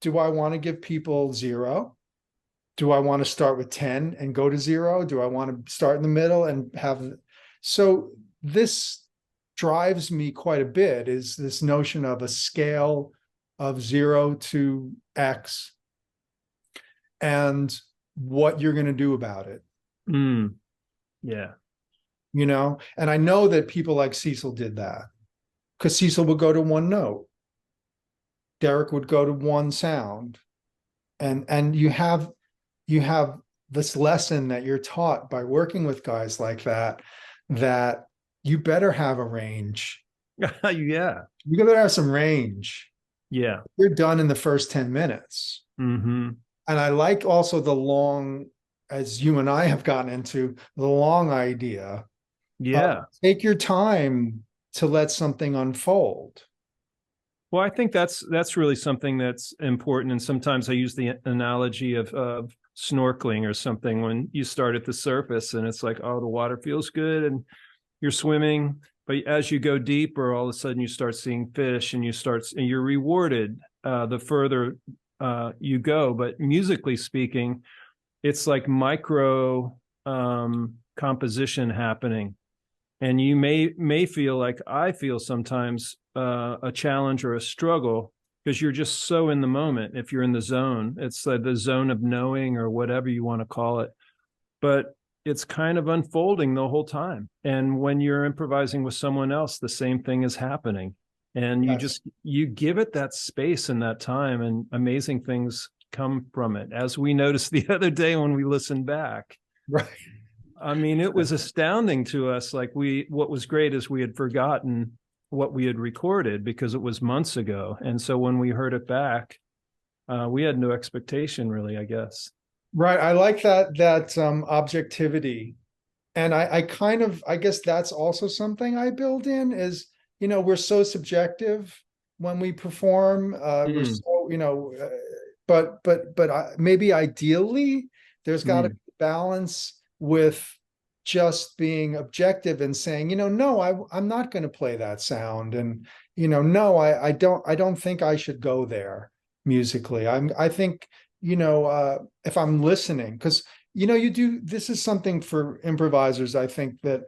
do I want to give people 0? Do I want to start with 10 and go to 0? Do I want to start in the middle and have, so this drives me quite a bit, is this notion of a scale of 0 to X and what you're going to do about it. Yeah. And I know that people like Cecil did that, because Cecil would go to one note. Derek would go to one sound. And you have this lesson that you're taught by working with guys like that you better have a range. Yeah. You better have some range. Yeah. You're done in the first 10 minutes. Mm-hmm. And I like also the long, as you and I have gotten into, the long idea. Yeah. Take your time to let something unfold. Well, I think that's really something that's important. And sometimes I use the analogy of snorkeling or something, when you start at the surface and it's like, oh, the water feels good and you're swimming. But as you go deeper, all of a sudden you start seeing fish, and you're rewarded the further you go. But musically speaking, it's like micro composition happening. And you may feel like I feel sometimes a challenge or a struggle, because you're just so in the moment. If you're in the zone, it's like the zone of knowing, or whatever you want to call it. But it's kind of unfolding the whole time. And when you're improvising with someone else, the same thing is happening. And you give it that space and that time, and amazing things come from it, as we noticed the other day when we listened back. Right. I mean, it was astounding to us. Like, what was great is we had forgotten what we had recorded, because it was months ago. And so when we heard it back, we had no expectation, really, I guess. Right. I like that objectivity. And I guess that's also something I build in is, we're so subjective when we perform. We're so, but maybe ideally there's got to be balance with just being objective and saying, no, I'm not going to play that sound. And, no, I don't think I should go there musically. I think, if I'm listening, because, this is something for improvisers, I think that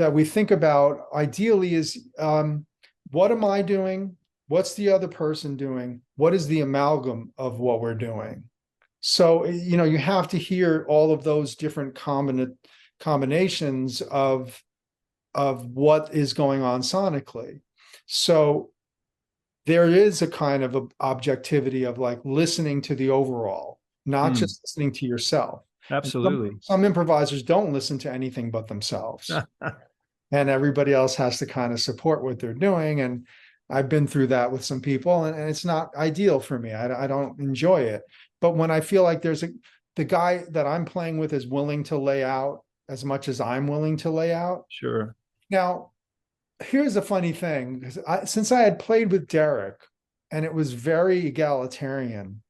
that we think about ideally is, what am I doing? What's the other person doing? What is the amalgam of what we're doing? So, you have to hear all of those different combinations of what is going on sonically. So there is a kind of objectivity of like listening to the overall, not just listening to yourself. Absolutely. Some improvisers don't listen to anything but themselves. And everybody else has to kind of support what they're doing. And I've been through that with some people, and it's not ideal for me. I don't enjoy it. But when I feel like the guy that I'm playing with is willing to lay out as much as I'm willing to lay out. Sure. Now, here's a funny thing, because since I had played with Derek and it was very egalitarian,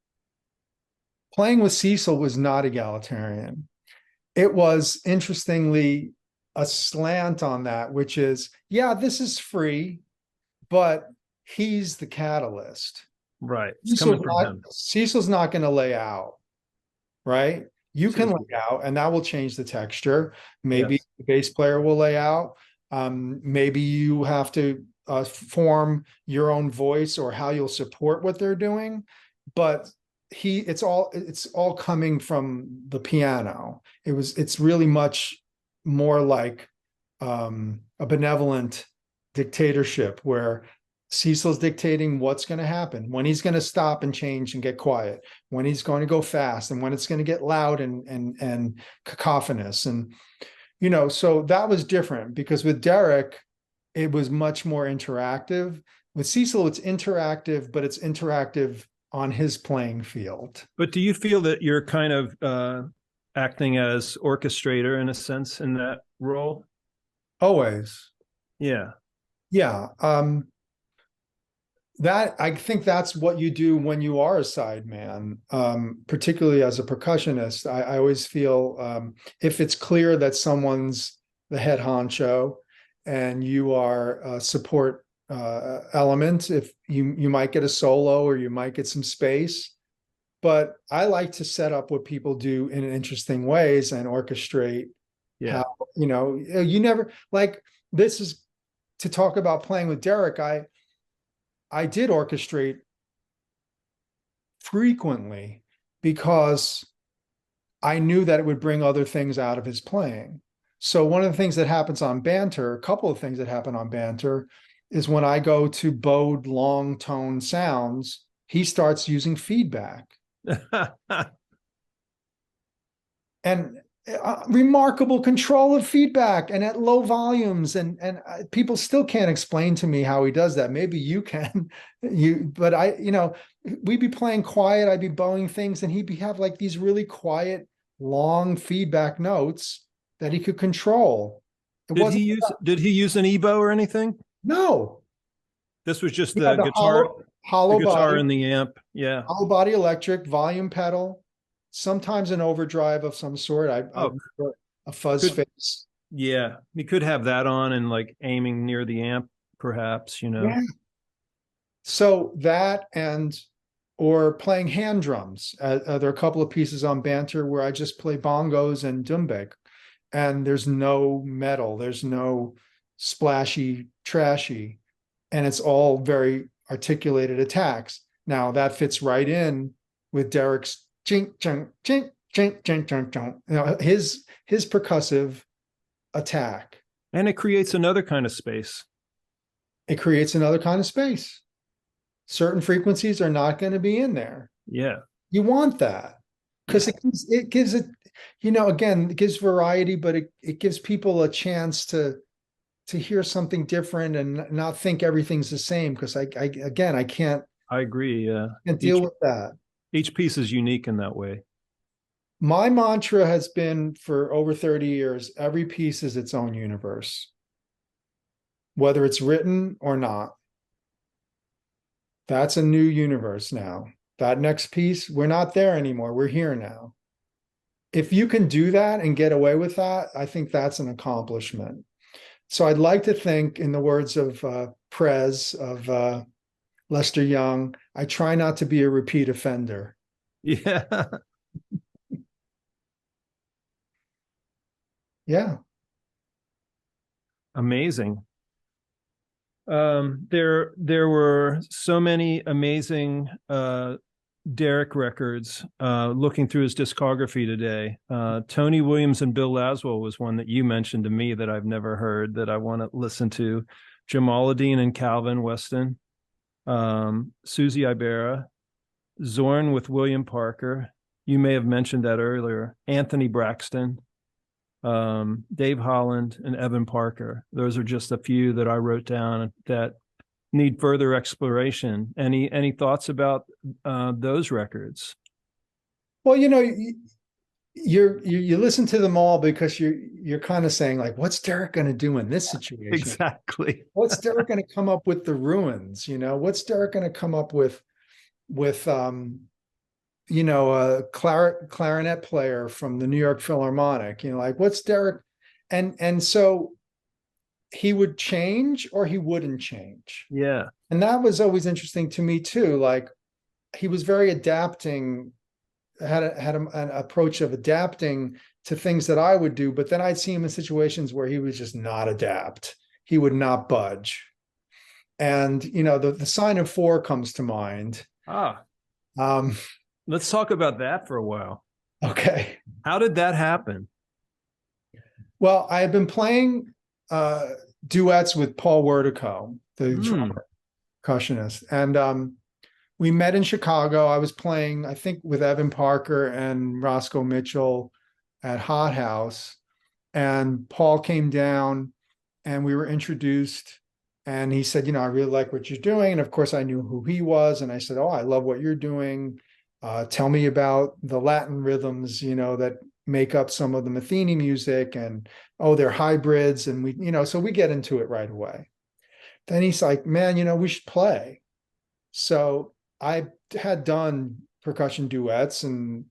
playing with Cecil was not egalitarian. It was, interestingly, a slant on that, which is, yeah, this is free, but he's the catalyst. Right. It's coming from him. Cecil's not going to lay out, right? You can lay out, and that will change the texture. Maybe the bass player will lay out. Maybe you have to form your own voice or how you'll support what they're doing. But it's all coming from the piano. It's really much more like a benevolent dictatorship where Cecil's dictating what's going to happen, when he's going to stop and change and get quiet, when he's going to go fast, and when it's going to get loud and cacophonous. And, so that was different, because with Derek, it was much more interactive. With Cecil, it's interactive, but it's interactive on his playing field. But do you feel that you're kind of acting as orchestrator in a sense in that role? Always. Yeah. Yeah. I think that's what you do when you are a sideman, particularly as a percussionist. I always feel, if it's clear that someone's the head honcho and you are a support element, if you might get a solo or you might get some space. But I like to set up what people do in interesting ways and orchestrate how, you never, like, this is to talk about playing with Derek. I did orchestrate frequently because I knew that it would bring other things out of his playing. So one of the things that happens on Banter, a couple of things that happen on Banter, is when I go to bowed long tone sounds, he starts using feedback. And remarkable control of feedback and at low volumes, and people still can't explain to me how he does that. Maybe you can, but we'd be playing quiet, I'd be bowing things, and he'd have like these really quiet, long feedback notes that he could control. Did he use an EBow or anything? No. This was just the guitar, hollow the guitar body, and the amp. Yeah. hollow body electric, volume pedal, sometimes an overdrive of some sort. A fuzz face. Yeah. You could have that on and like aiming near the amp, perhaps, Yeah. So that, or playing hand drums. There are a couple of pieces on Banter where I just play bongos and doumbek, and there's no metal, there's no splashy, trashy, and it's all very articulated attacks. Now that fits right in with Derek's chink, chink, chink, chink, chink, chink, chink. His percussive attack. And it creates another kind of space. It creates another kind of space. Certain frequencies are not going to be in there. Yeah. You want that, because it gives it, again, it gives variety, but it gives people a chance to hear something different and not think everything's the same. Because I can't. I agree. Yeah. Can't deal with that. Each piece is unique in that way. My mantra has been for over 30 years, every piece is its own universe, whether it's written or not. That's a new universe now. That next piece, we're not there anymore. We're here now. If you can do that and get away with that, I think that's an accomplishment. So I'd like to think, in the words of Prez, of Lester Young, I try not to be a repeat offender. Yeah. Yeah. Amazing. There were so many amazing Derek records. Looking through his discography today, Tony Williams and Bill Laswell was one that you mentioned to me that I've never heard that I want to listen to. Jamaldine and Calvin Weston, Susie Ibarra, Zorn with William Parker. You may have mentioned that earlier. Anthony Braxton, Dave Holland, and Evan Parker. Those are just a few that I wrote down that need further exploration. Any thoughts about those records? Well, you listen to them all because you're kind of saying like, what's Derek going to do in this situation? Exactly. What's Derek going to come up with the ruins? What's Derek going to come up with a clarinet player from the New York Philharmonic? Like what's Derek? And so he would change or he wouldn't change. Yeah. And that was always interesting to me too. Like he was very adapting, had an approach of adapting to things that I would do, but then I'd see him in situations where he would just not adapt. He would not budge. And the sign of 4 comes to mind. Let's talk about that for a while. Okay. How did that happen? Well, I had been playing duets with Paul Wertico, the drummer, percussionist. And we met in Chicago. I was playing, I think, with Evan Parker and Roscoe Mitchell at Hot House. And Paul came down and we were introduced. And he said, I really like what you're doing. And of course, I knew who he was. And I said, oh, I love what you're doing. Tell me about the Latin rhythms, that make up some of the Metheny music. And, oh, they're hybrids. And so we get into it right away. Then he's like, man, we should play. So I had done percussion duets. And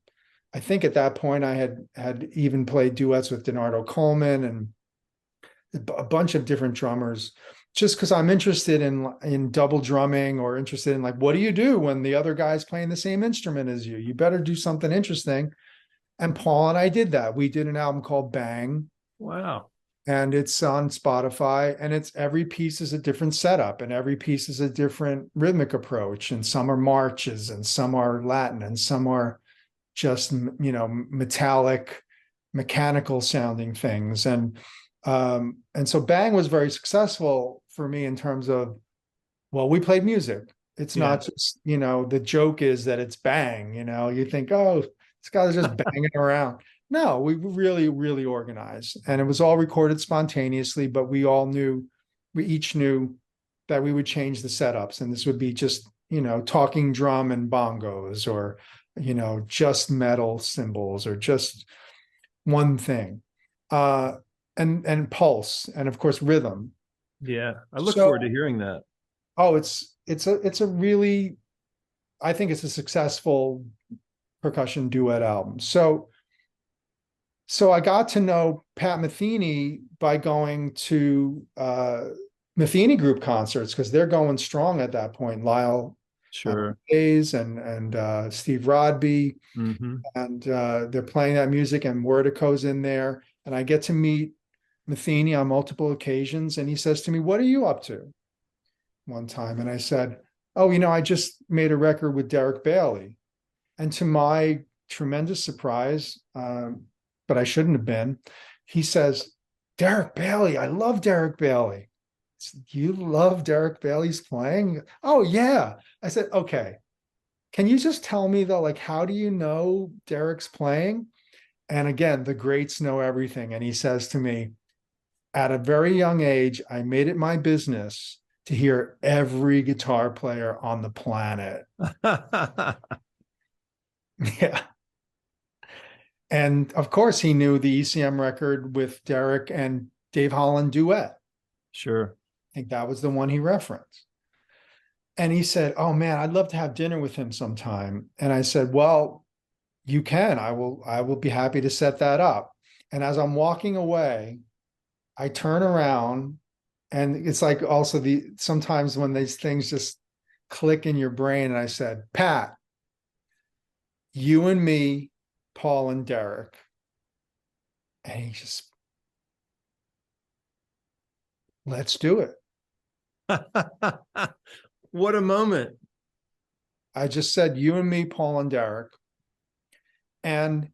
I think at that point I had even played duets with Donardo Coleman and a bunch of different drummers, just because I'm interested in double drumming, or interested in like, what do you do when the other guy's playing the same instrument as you? You better do something interesting. And Paul and I did that. We did an album called Bang. Wow. And it's on Spotify, and it's every piece is a different setup, and every piece is a different rhythmic approach. And some are marches, and some are Latin, and some are just, metallic, mechanical sounding things. And so Bang was very successful for me in terms of, well, we played music. It's not just, the joke is that it's Bang, you think, oh, this guy's just banging around. No, we really, really organized, and it was all recorded spontaneously, but we each knew that we would change the setups, and this would be just, talking drum and bongos, or, just metal cymbals, or just one thing. And pulse, and of course rhythm. Yeah, I look forward to hearing that. Oh, it's a really, I think it's a successful percussion duet album. So I got to know Pat Metheny by going to Metheny group concerts, because they're going strong at that point. Lyle Hayes and Steve Rodby, and they're playing that music, and Wertico's in there, and I get to meet Metheny on multiple occasions, and he says to me, "What are you up to?" One time, and I said, "Oh, I just made a record with Derek Bailey," and to my tremendous surprise, but I shouldn't have been, he says, "Derek Bailey, I love Derek Bailey." Said, "You love Derek Bailey's playing?" "Oh, yeah." I said, "Okay, can you just tell me though, like, how do you know Derek's playing?" And again, the greats know everything. And he says to me, at a very young age, I made it my business to hear every guitar player on the planet. Yeah. And of course, he knew the ECM record with Derek and Dave Holland duet. Sure. I think that was the one he referenced. And he said, "Oh man, I'd love to have dinner with him sometime." And I said, "Well, you can. I will be happy to set that up." And as I'm walking away, I turn around, and it's like also sometimes when these things just click in your brain. And I said, "Pat, you and me, Paul and Derek." And he just, let's do it. What a moment. I just said, you and me, Paul and Derek. And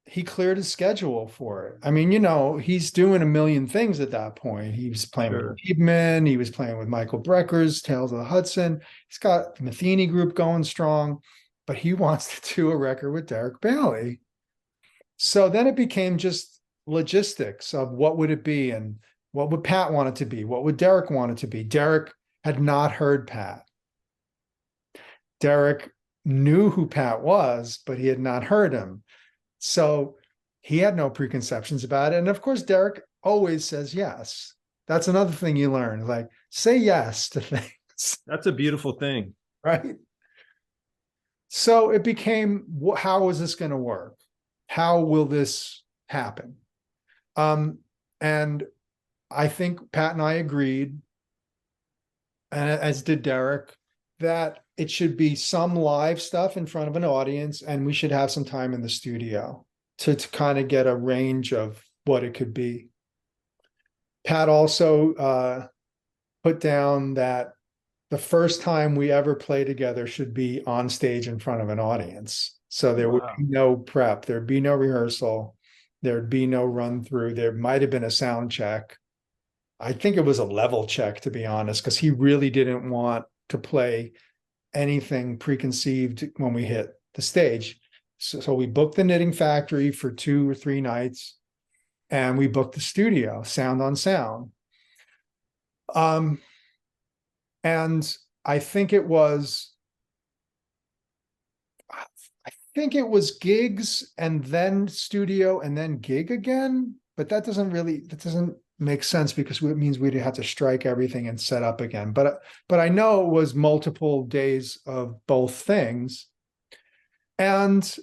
he cleared his schedule for it. I mean, he's doing a million things at that point. He was playing with Liebman. He was playing with Michael Brecker's Tales of the Hudson. He's got the Metheny group going strong, but he wants to do a record with Derek Bailey. So then it became just logistics of what would it be and what would Pat want it to be? What would Derek want it to be? Derek had not heard Pat. Derek knew who Pat was, but he had not heard him. So he had no preconceptions about it. And of course, Derek always says yes. That's another thing you learn, like say yes to things. That's a beautiful thing. Right? So it became, how is this going to work? How will this happen? And I think Pat and I agreed, and as did Derek, that it should be some live stuff in front of an audience, and we should have some time in the studio to kind of get a range of what it could be. Pat also put down that the first time we ever play together should be on stage in front of an audience. So there would be no prep, there'd be no rehearsal, there'd be no run through. There might have been a sound check. I think it was a level check, to be honest, because he really didn't want to play anything preconceived when we hit the stage. So we booked the Knitting Factory for 2 or 3 nights, and we booked the studio, sound on sound. And I think it was gigs and then studio and then gig again, but that doesn't make sense because it means we'd have to strike everything and set up again. But I know it was multiple days of both things. And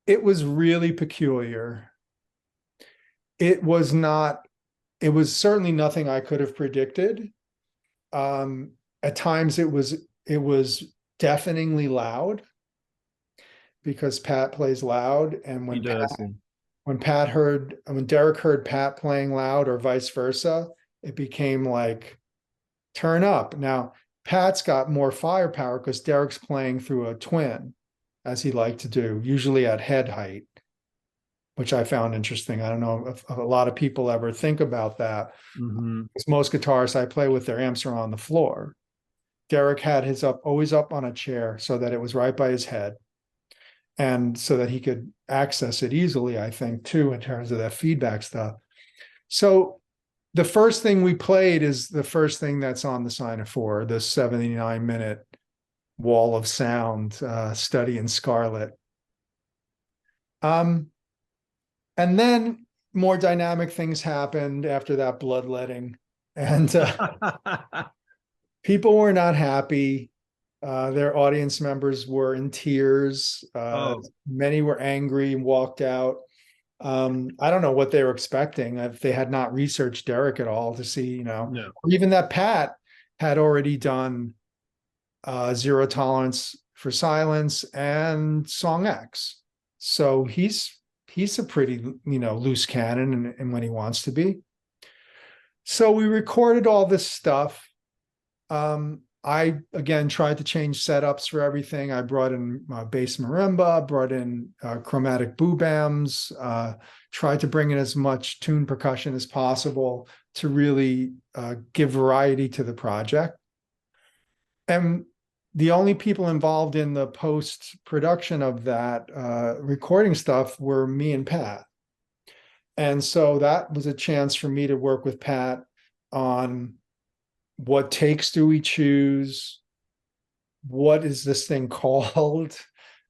it was really peculiar. It was certainly nothing I could have predicted. At times it was deafeningly loud because Pat plays loud. And when Derek heard Pat playing loud or vice versa, it became like, turn up. Now, Pat's got more firepower because Derek's playing through a twin, as he liked to do, usually at head height, which I found interesting. I don't know if a lot of people ever think about that. Mm-hmm. Because most guitarists I play with, their amps are on the floor. Derek had his always up on a chair so that it was right by his head. And so that he could access it easily, I think, too, in terms of that feedback stuff. So the first thing we played is the first thing that's on the Sign of Four, the 79-minute wall of sound, Study in Scarlet. And then more dynamic things happened after that bloodletting. And people were not happy. Their audience members were in tears. Many were angry and walked out. I don't know what they were expecting, if they had not researched Derek at all to see, No. Even that Pat had already done Zero Tolerance for Silence and Song X. So he's a pretty, loose cannon and when he wants to be. So we recorded all this stuff. I, again, tried to change setups for everything. I brought in bass marimba, brought in chromatic boobams, tried to bring in as much tuned percussion as possible to really give variety to the project. And the only people involved in the post-production of that recording stuff were me and Pat. And so that was a chance for me to work with Pat on what takes do we choose? What is this thing called?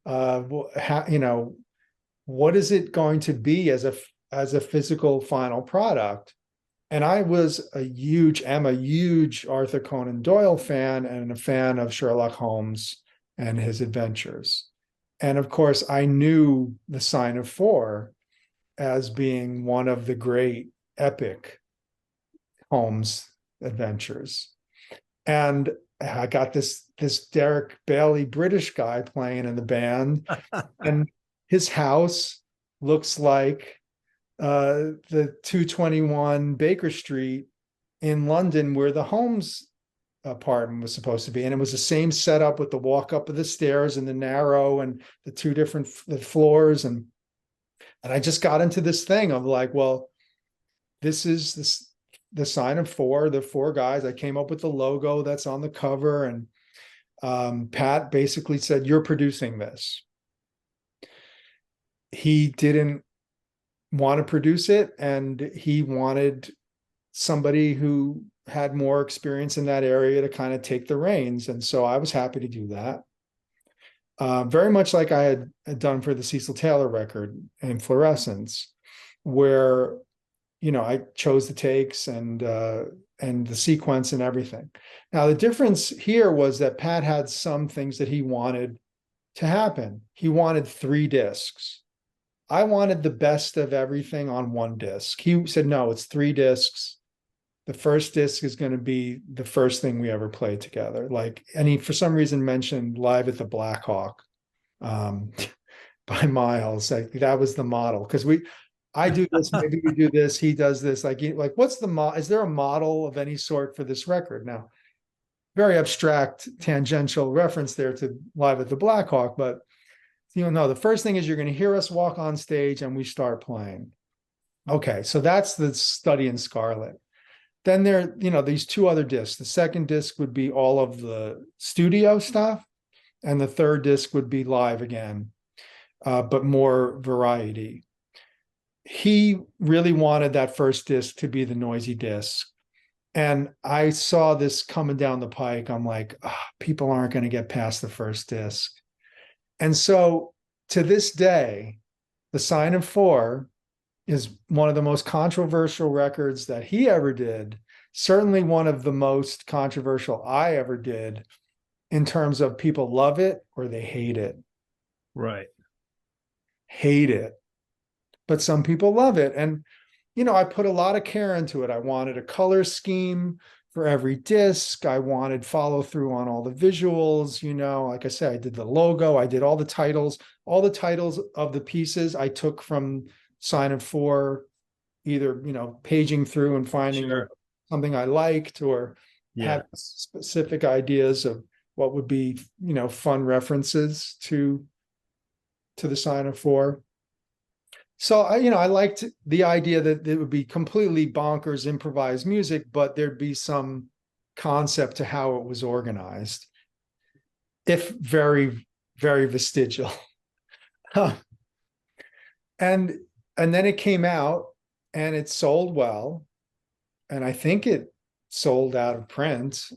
What is it going to be as a physical final product? And I am a huge Arthur Conan Doyle fan and a fan of Sherlock Holmes and his adventures. And of course, I knew The Sign of Four as being one of the great epic Holmes adventures. And I got this Derek Bailey British guy playing in the band, and his house looks like the 221 Baker Street in London where the Holmes apartment was supposed to be. And it was the same setup with the walk up of the stairs and the narrow and the two different floors. And I just got into this thing of like, well, this is the sign of four, the four guys. I came up with the logo that's on the cover. And Pat basically said, you're producing this. He didn't want to produce it, and he wanted somebody who had more experience in that area to kind of take the reins. And so I was happy to do that. Very much like I had done for the Cecil Taylor record in Fluorescence, where, you know, I chose the takes and the sequence and everything. Now, the difference here was that Pat had some things that he wanted to happen. He wanted 3 discs. I wanted the best of everything on 1 disc. He said, no, it's 3 discs. The first disc is going to be the first thing we ever played together. Like, and he, for some reason, mentioned Live at the Black Hawk by Miles. Like, that was the model. Because I do this, maybe you do this, he does this. Like what's the is there a model of any sort for this record? Now, very abstract, tangential reference there to Live at the Black Hawk, but you know, the first thing is you're going to hear us walk on stage and we start playing. Okay, so that's the Study in Scarlet. Then there, you know, these 2 other discs. The second disc would be all of the studio stuff, and the third disc would be live again, but more variety. He really wanted that first disc to be the noisy disc. And I saw this coming down the pike. I'm like, people aren't going to get past the first disc. And so to this day, The Sign of Four is one of the most controversial records that he ever did. Certainly one of the most controversial I ever did, in terms of people love it or they hate it. Right. Hate it. But some people love it. And, you know, I put a lot of care into it. I wanted a color scheme for every disc. I wanted follow through on all the visuals. You know, like I said, I did the logo. I did all the titles. All the titles of the pieces I took from Sign of Four, either, you know, paging through and finding something I liked, or have specific ideas of what would be, you know, fun references to the Sign of Four. So I liked the idea that it would be completely bonkers improvised music, but there'd be some concept to how it was organized, if very, very vestigial. And then it came out and it sold well. And I think it sold out of print.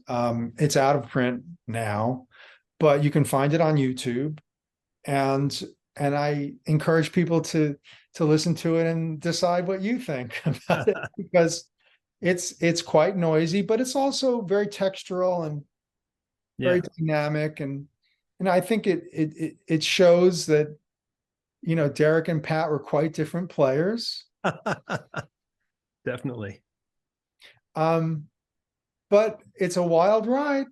It's out of print now, but you can find it on YouTube. And I encourage people to listen to it and decide what you think about it, because it's quite noisy, but it's also very textural and very dynamic. And I think it shows that, you know, Derek and Pat were quite different players. Definitely. But it's a wild ride.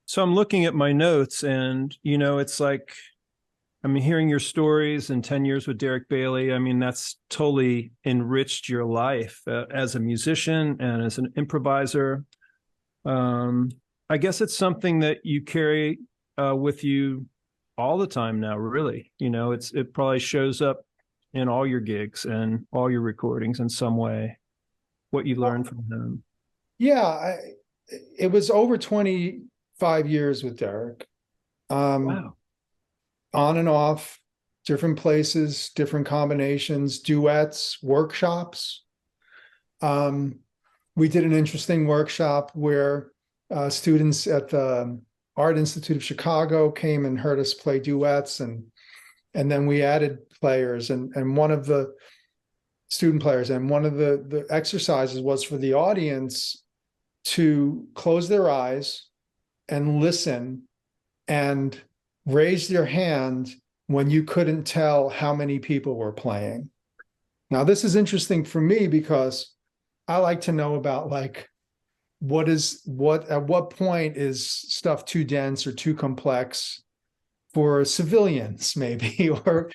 So I'm looking at my notes, and, you know, it's like, I mean, hearing your stories and 10 years with Derek Bailey, I mean, that's totally enriched your life as a musician and as an improviser. I guess it's something that you carry with you all the time now, really. You know, it probably shows up in all your gigs and all your recordings in some way, what you learned from him. Yeah, it was over 25 years with Derek. Wow. On and off, different places, different combinations, duets, workshops. We did an interesting workshop where students at the Art Institute of Chicago came and heard us play duets, and then we added players, and one of the student players, and one of the exercises was for the audience to close their eyes and listen and raise their hand when you couldn't tell how many people were playing. Now, this is interesting for me because I like to know about, like, at what point is stuff too dense or too complex for civilians, maybe, or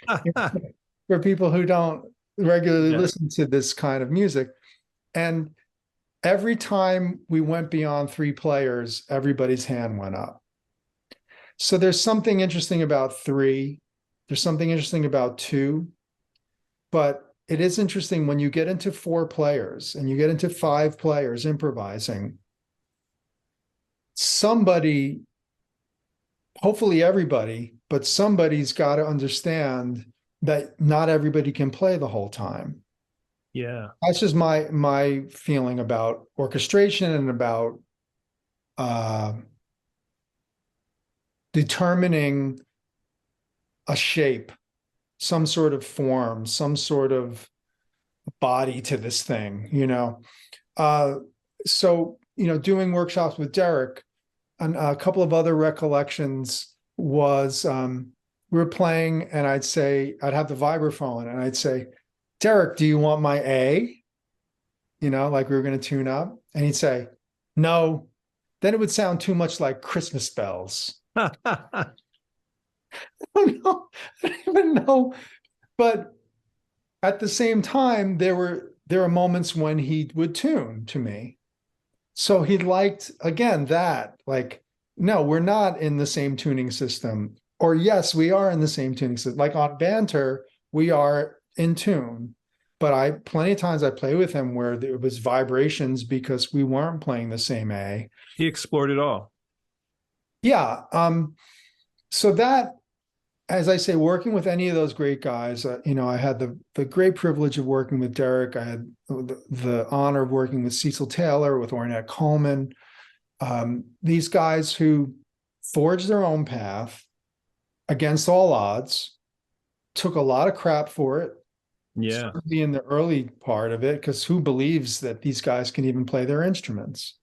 for people who don't regularly listen to this kind of music. And every time we went beyond 3 players, everybody's hand went up. So there's something interesting about 3. There's something interesting about 2. But it is interesting when you get into 4 players and you get into 5 players improvising, somebody, hopefully everybody, but somebody's got to understand that not everybody can play the whole time. Yeah. That's just my feeling about orchestration and about determining a shape, some sort of form, some sort of body to this thing, So, doing workshops with Derek, and a couple of other recollections was we were playing and I'd have the vibraphone and I'd say, Derek, do you want my A? Like we were going to tune up. And he'd say, no. Then it would sound too much like Christmas bells. I don't even know. But at the same time, there are moments when he would tune to me. So he liked, again, that, like, no, we're not in the same tuning system. Or yes, we are in the same tuning system. Like on Banter, we are in tune. But plenty of times I play with him where it was vibrations because we weren't playing the same A. He explored it all. Yeah. So that, as I say, working with any of those great guys, I had the great privilege of working with Derek. I had the honor of working with Cecil Taylor, with Ornette Coleman. These guys who forged their own path against all odds, took a lot of crap for it. Yeah. Certainly in the early part of it, because who believes that these guys can even play their instruments?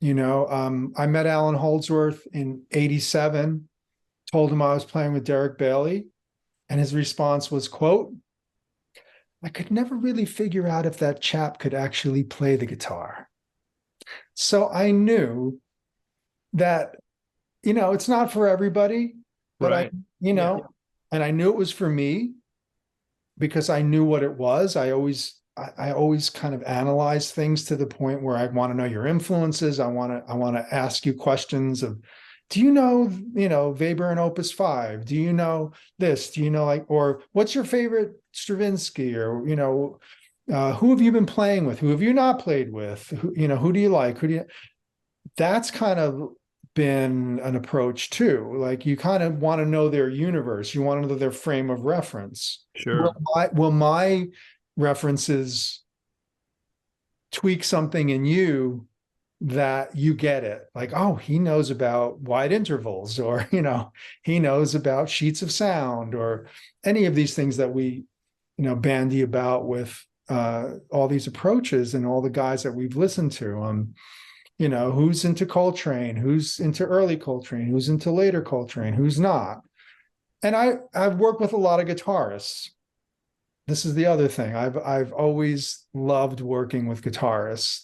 I met Alan Holdsworth in '87, told him I was playing with Derek Bailey, and his response was, quote, I could never really figure out if that chap could actually play the guitar. So I knew that, it's not for everybody, but right. And I knew it was for me because I knew what it was. I always kind of analyze things to the point where I want to know your influences. I want to ask you questions of, do you know, Weber and Opus 5? Do you know this? Do you know, or what's your favorite Stravinsky? Or, who have you been playing with? Who have you not played with? Who do you like? That's kind of been an approach too. Like you kind of want to know their universe. You want to know their frame of reference. Sure. Will my references tweak something in you that you get it? Like, oh, he knows about wide intervals, or, he knows about sheets of sound, or any of these things that we, bandy about with all these approaches and all the guys that we've listened to. Who's into Coltrane, who's into early Coltrane, who's into later Coltrane, who's not. And I've worked with a lot of guitarists. This is the other thing. I've always loved working with guitarists.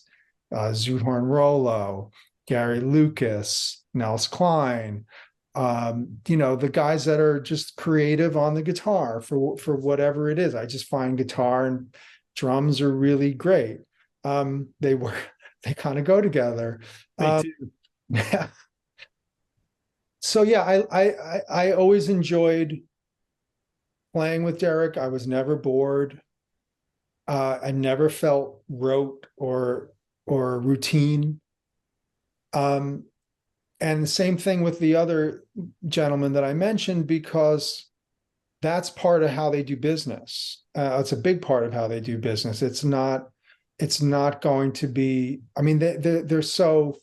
Zoot Rollo, Gary Lucas, Nels Cline, the guys that are just creative on the guitar for whatever it is. I just find guitar and drums are really great. They kind of go together. Me too. Yeah. So yeah, I always enjoyed playing with Derek. I was never bored. I never felt rote or routine. And the same thing with the other gentleman that I mentioned, because that's part of how they do business. It's a big part of how they do business. It's not going to be, they're so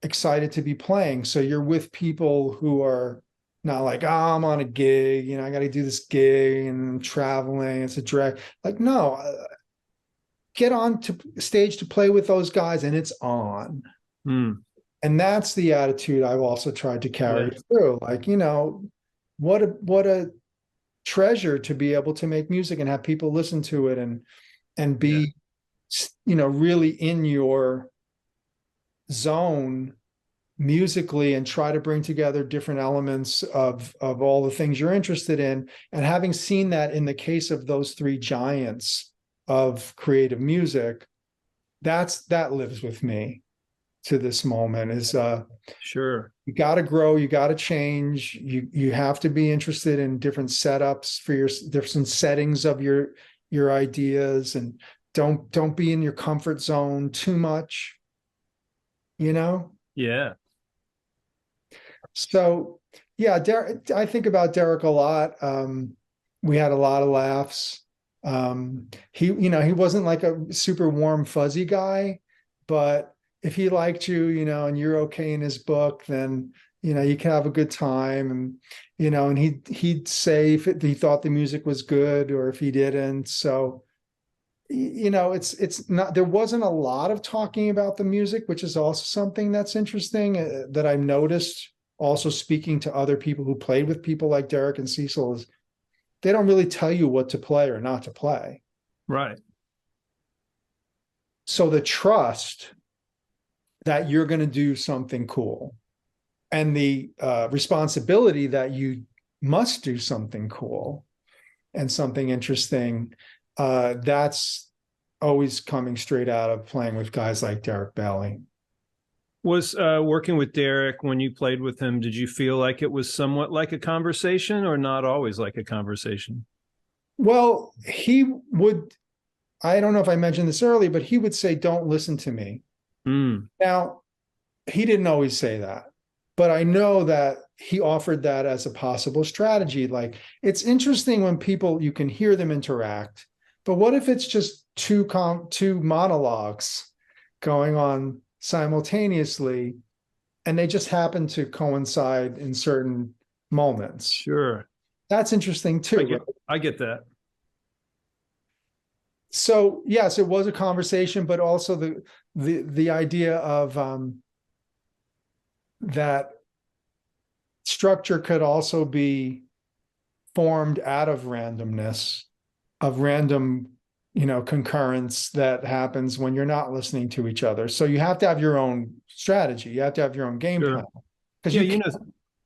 excited to be playing. So you're with people who are not like, I'm on a gig, I got to do this gig and I'm traveling. It's a drag. Like, no, get on to stage to play with those guys and it's on. And that's the attitude I've also tried to carry through. Like, what a treasure to be able to make music and have people listen to it and be, really in your zone musically and try to bring together different elements of all the things you're interested in. And having seen that in the case of those 3 giants of creative music, that lives with me to this moment is Sure. you got to grow, you got to change, you have to be interested in different setups for your different settings of your ideas, and don't be in your comfort zone too much, Yeah. So yeah, Derek, I think about Derek a lot. We had a lot of laughs. He wasn't like a super warm, fuzzy guy, but if he liked you, and you're okay in his book, then, you can have a good time. And he'd say if he thought the music was good or if he didn't. So, it's not, there wasn't a lot of talking about the music, which is also something that's interesting that I've noticed also speaking to other people who played with people like Derek and Cecil is they don't really tell you what to play or not to play. Right. So the trust that you're going to do something cool and the responsibility that you must do something cool and something interesting, that's always coming straight out of playing with guys like Derek Bailey. Was working with Derek, when you played with him, did you feel like it was somewhat like a conversation or not always like a conversation? Well, I don't know if I mentioned this earlier, but he would say, don't listen to me. Now, he didn't always say that, but I know that he offered that as a possible strategy. Like, it's interesting when you can hear them interact, but what if it's just two monologues going on simultaneously, and they just happen to coincide in certain moments? Sure. That's interesting too. I get that. So yes, it was a conversation, but also the idea of that structure could also be formed out of randomness, of random concurrence that happens when you're not listening to each other. So you have to have your own strategy. You have to have your own game plan. Because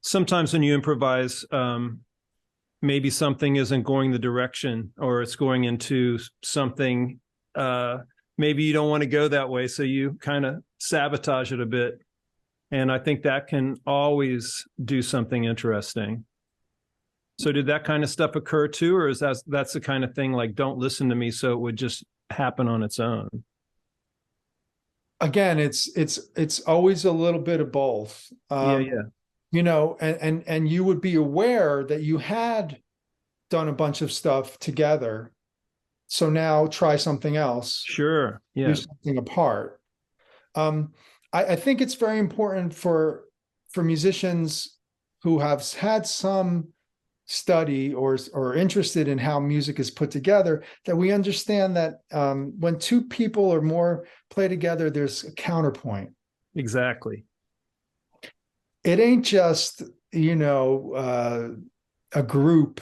sometimes when you improvise, maybe something isn't going the direction, or it's going into something. Maybe you don't want to go that way, so you kind of sabotage it a bit. And I think that can always do something interesting. So did that kind of stuff occur too, or is that's the kind of thing like, don't listen to me, so it would just happen on its own? Again, it's always a little bit of both. Yeah. And you would be aware that you had done a bunch of stuff together. So now try something else. Sure. Yeah. Do something apart. I think it's very important for musicians who have had some study or interested in how music is put together, that we understand that when two people or more play together, there's a counterpoint. Exactly. It ain't just, a group,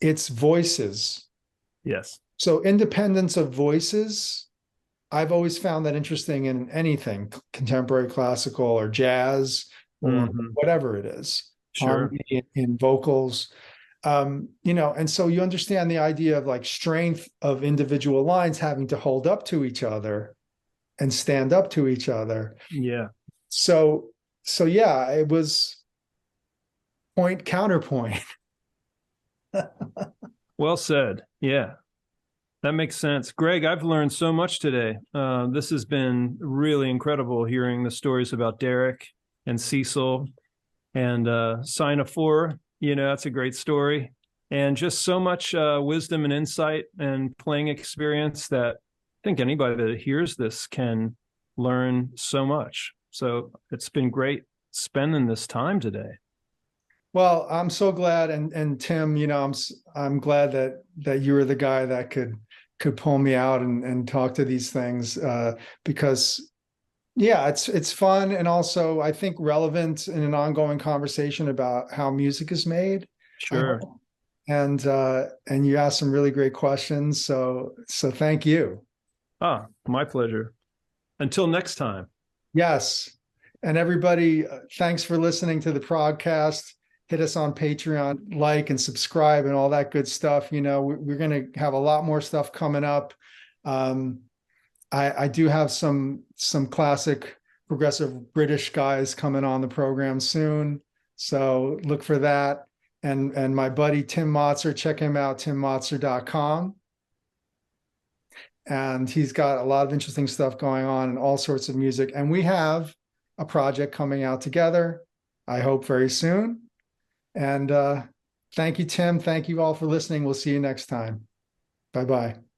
it's voices. Yes. So independence of voices, I've always found that interesting in anything, contemporary, classical, or jazz, or whatever it is. Sure. Harmony in vocals. And so you understand the idea of like strength of individual lines having to hold up to each other and stand up to each other. Yeah. So yeah, it was point counterpoint. Well said. Yeah, that makes sense. Gregg, I've learned so much today. This has been really incredible, hearing the stories about Derek and Cecil and Sign of Four. That's a great story. And just so much wisdom and insight and playing experience that I think anybody that hears this can learn so much. So it's been great spending this time today. Well, I'm so glad, and Tim, I'm glad that you were the guy that could pull me out and talk to these things, because yeah, it's fun, and also I think relevant in an ongoing conversation about how music is made. Sure. And you asked some really great questions, so thank you. My pleasure. Until next time. Yes. And everybody, thanks for listening to the ProgCast. Hit us on Patreon, like and subscribe and all that good stuff. We're going to have a lot more stuff coming up. I do have some classic progressive British guys coming on the program soon. So look for that. And my buddy Tim Motzer, check him out, timmotzer.com. And he's got a lot of interesting stuff going on and all sorts of music. And we have a project coming out together, I hope very soon. And thank you, Tim. Thank you all for listening. We'll see you next time. Bye-bye.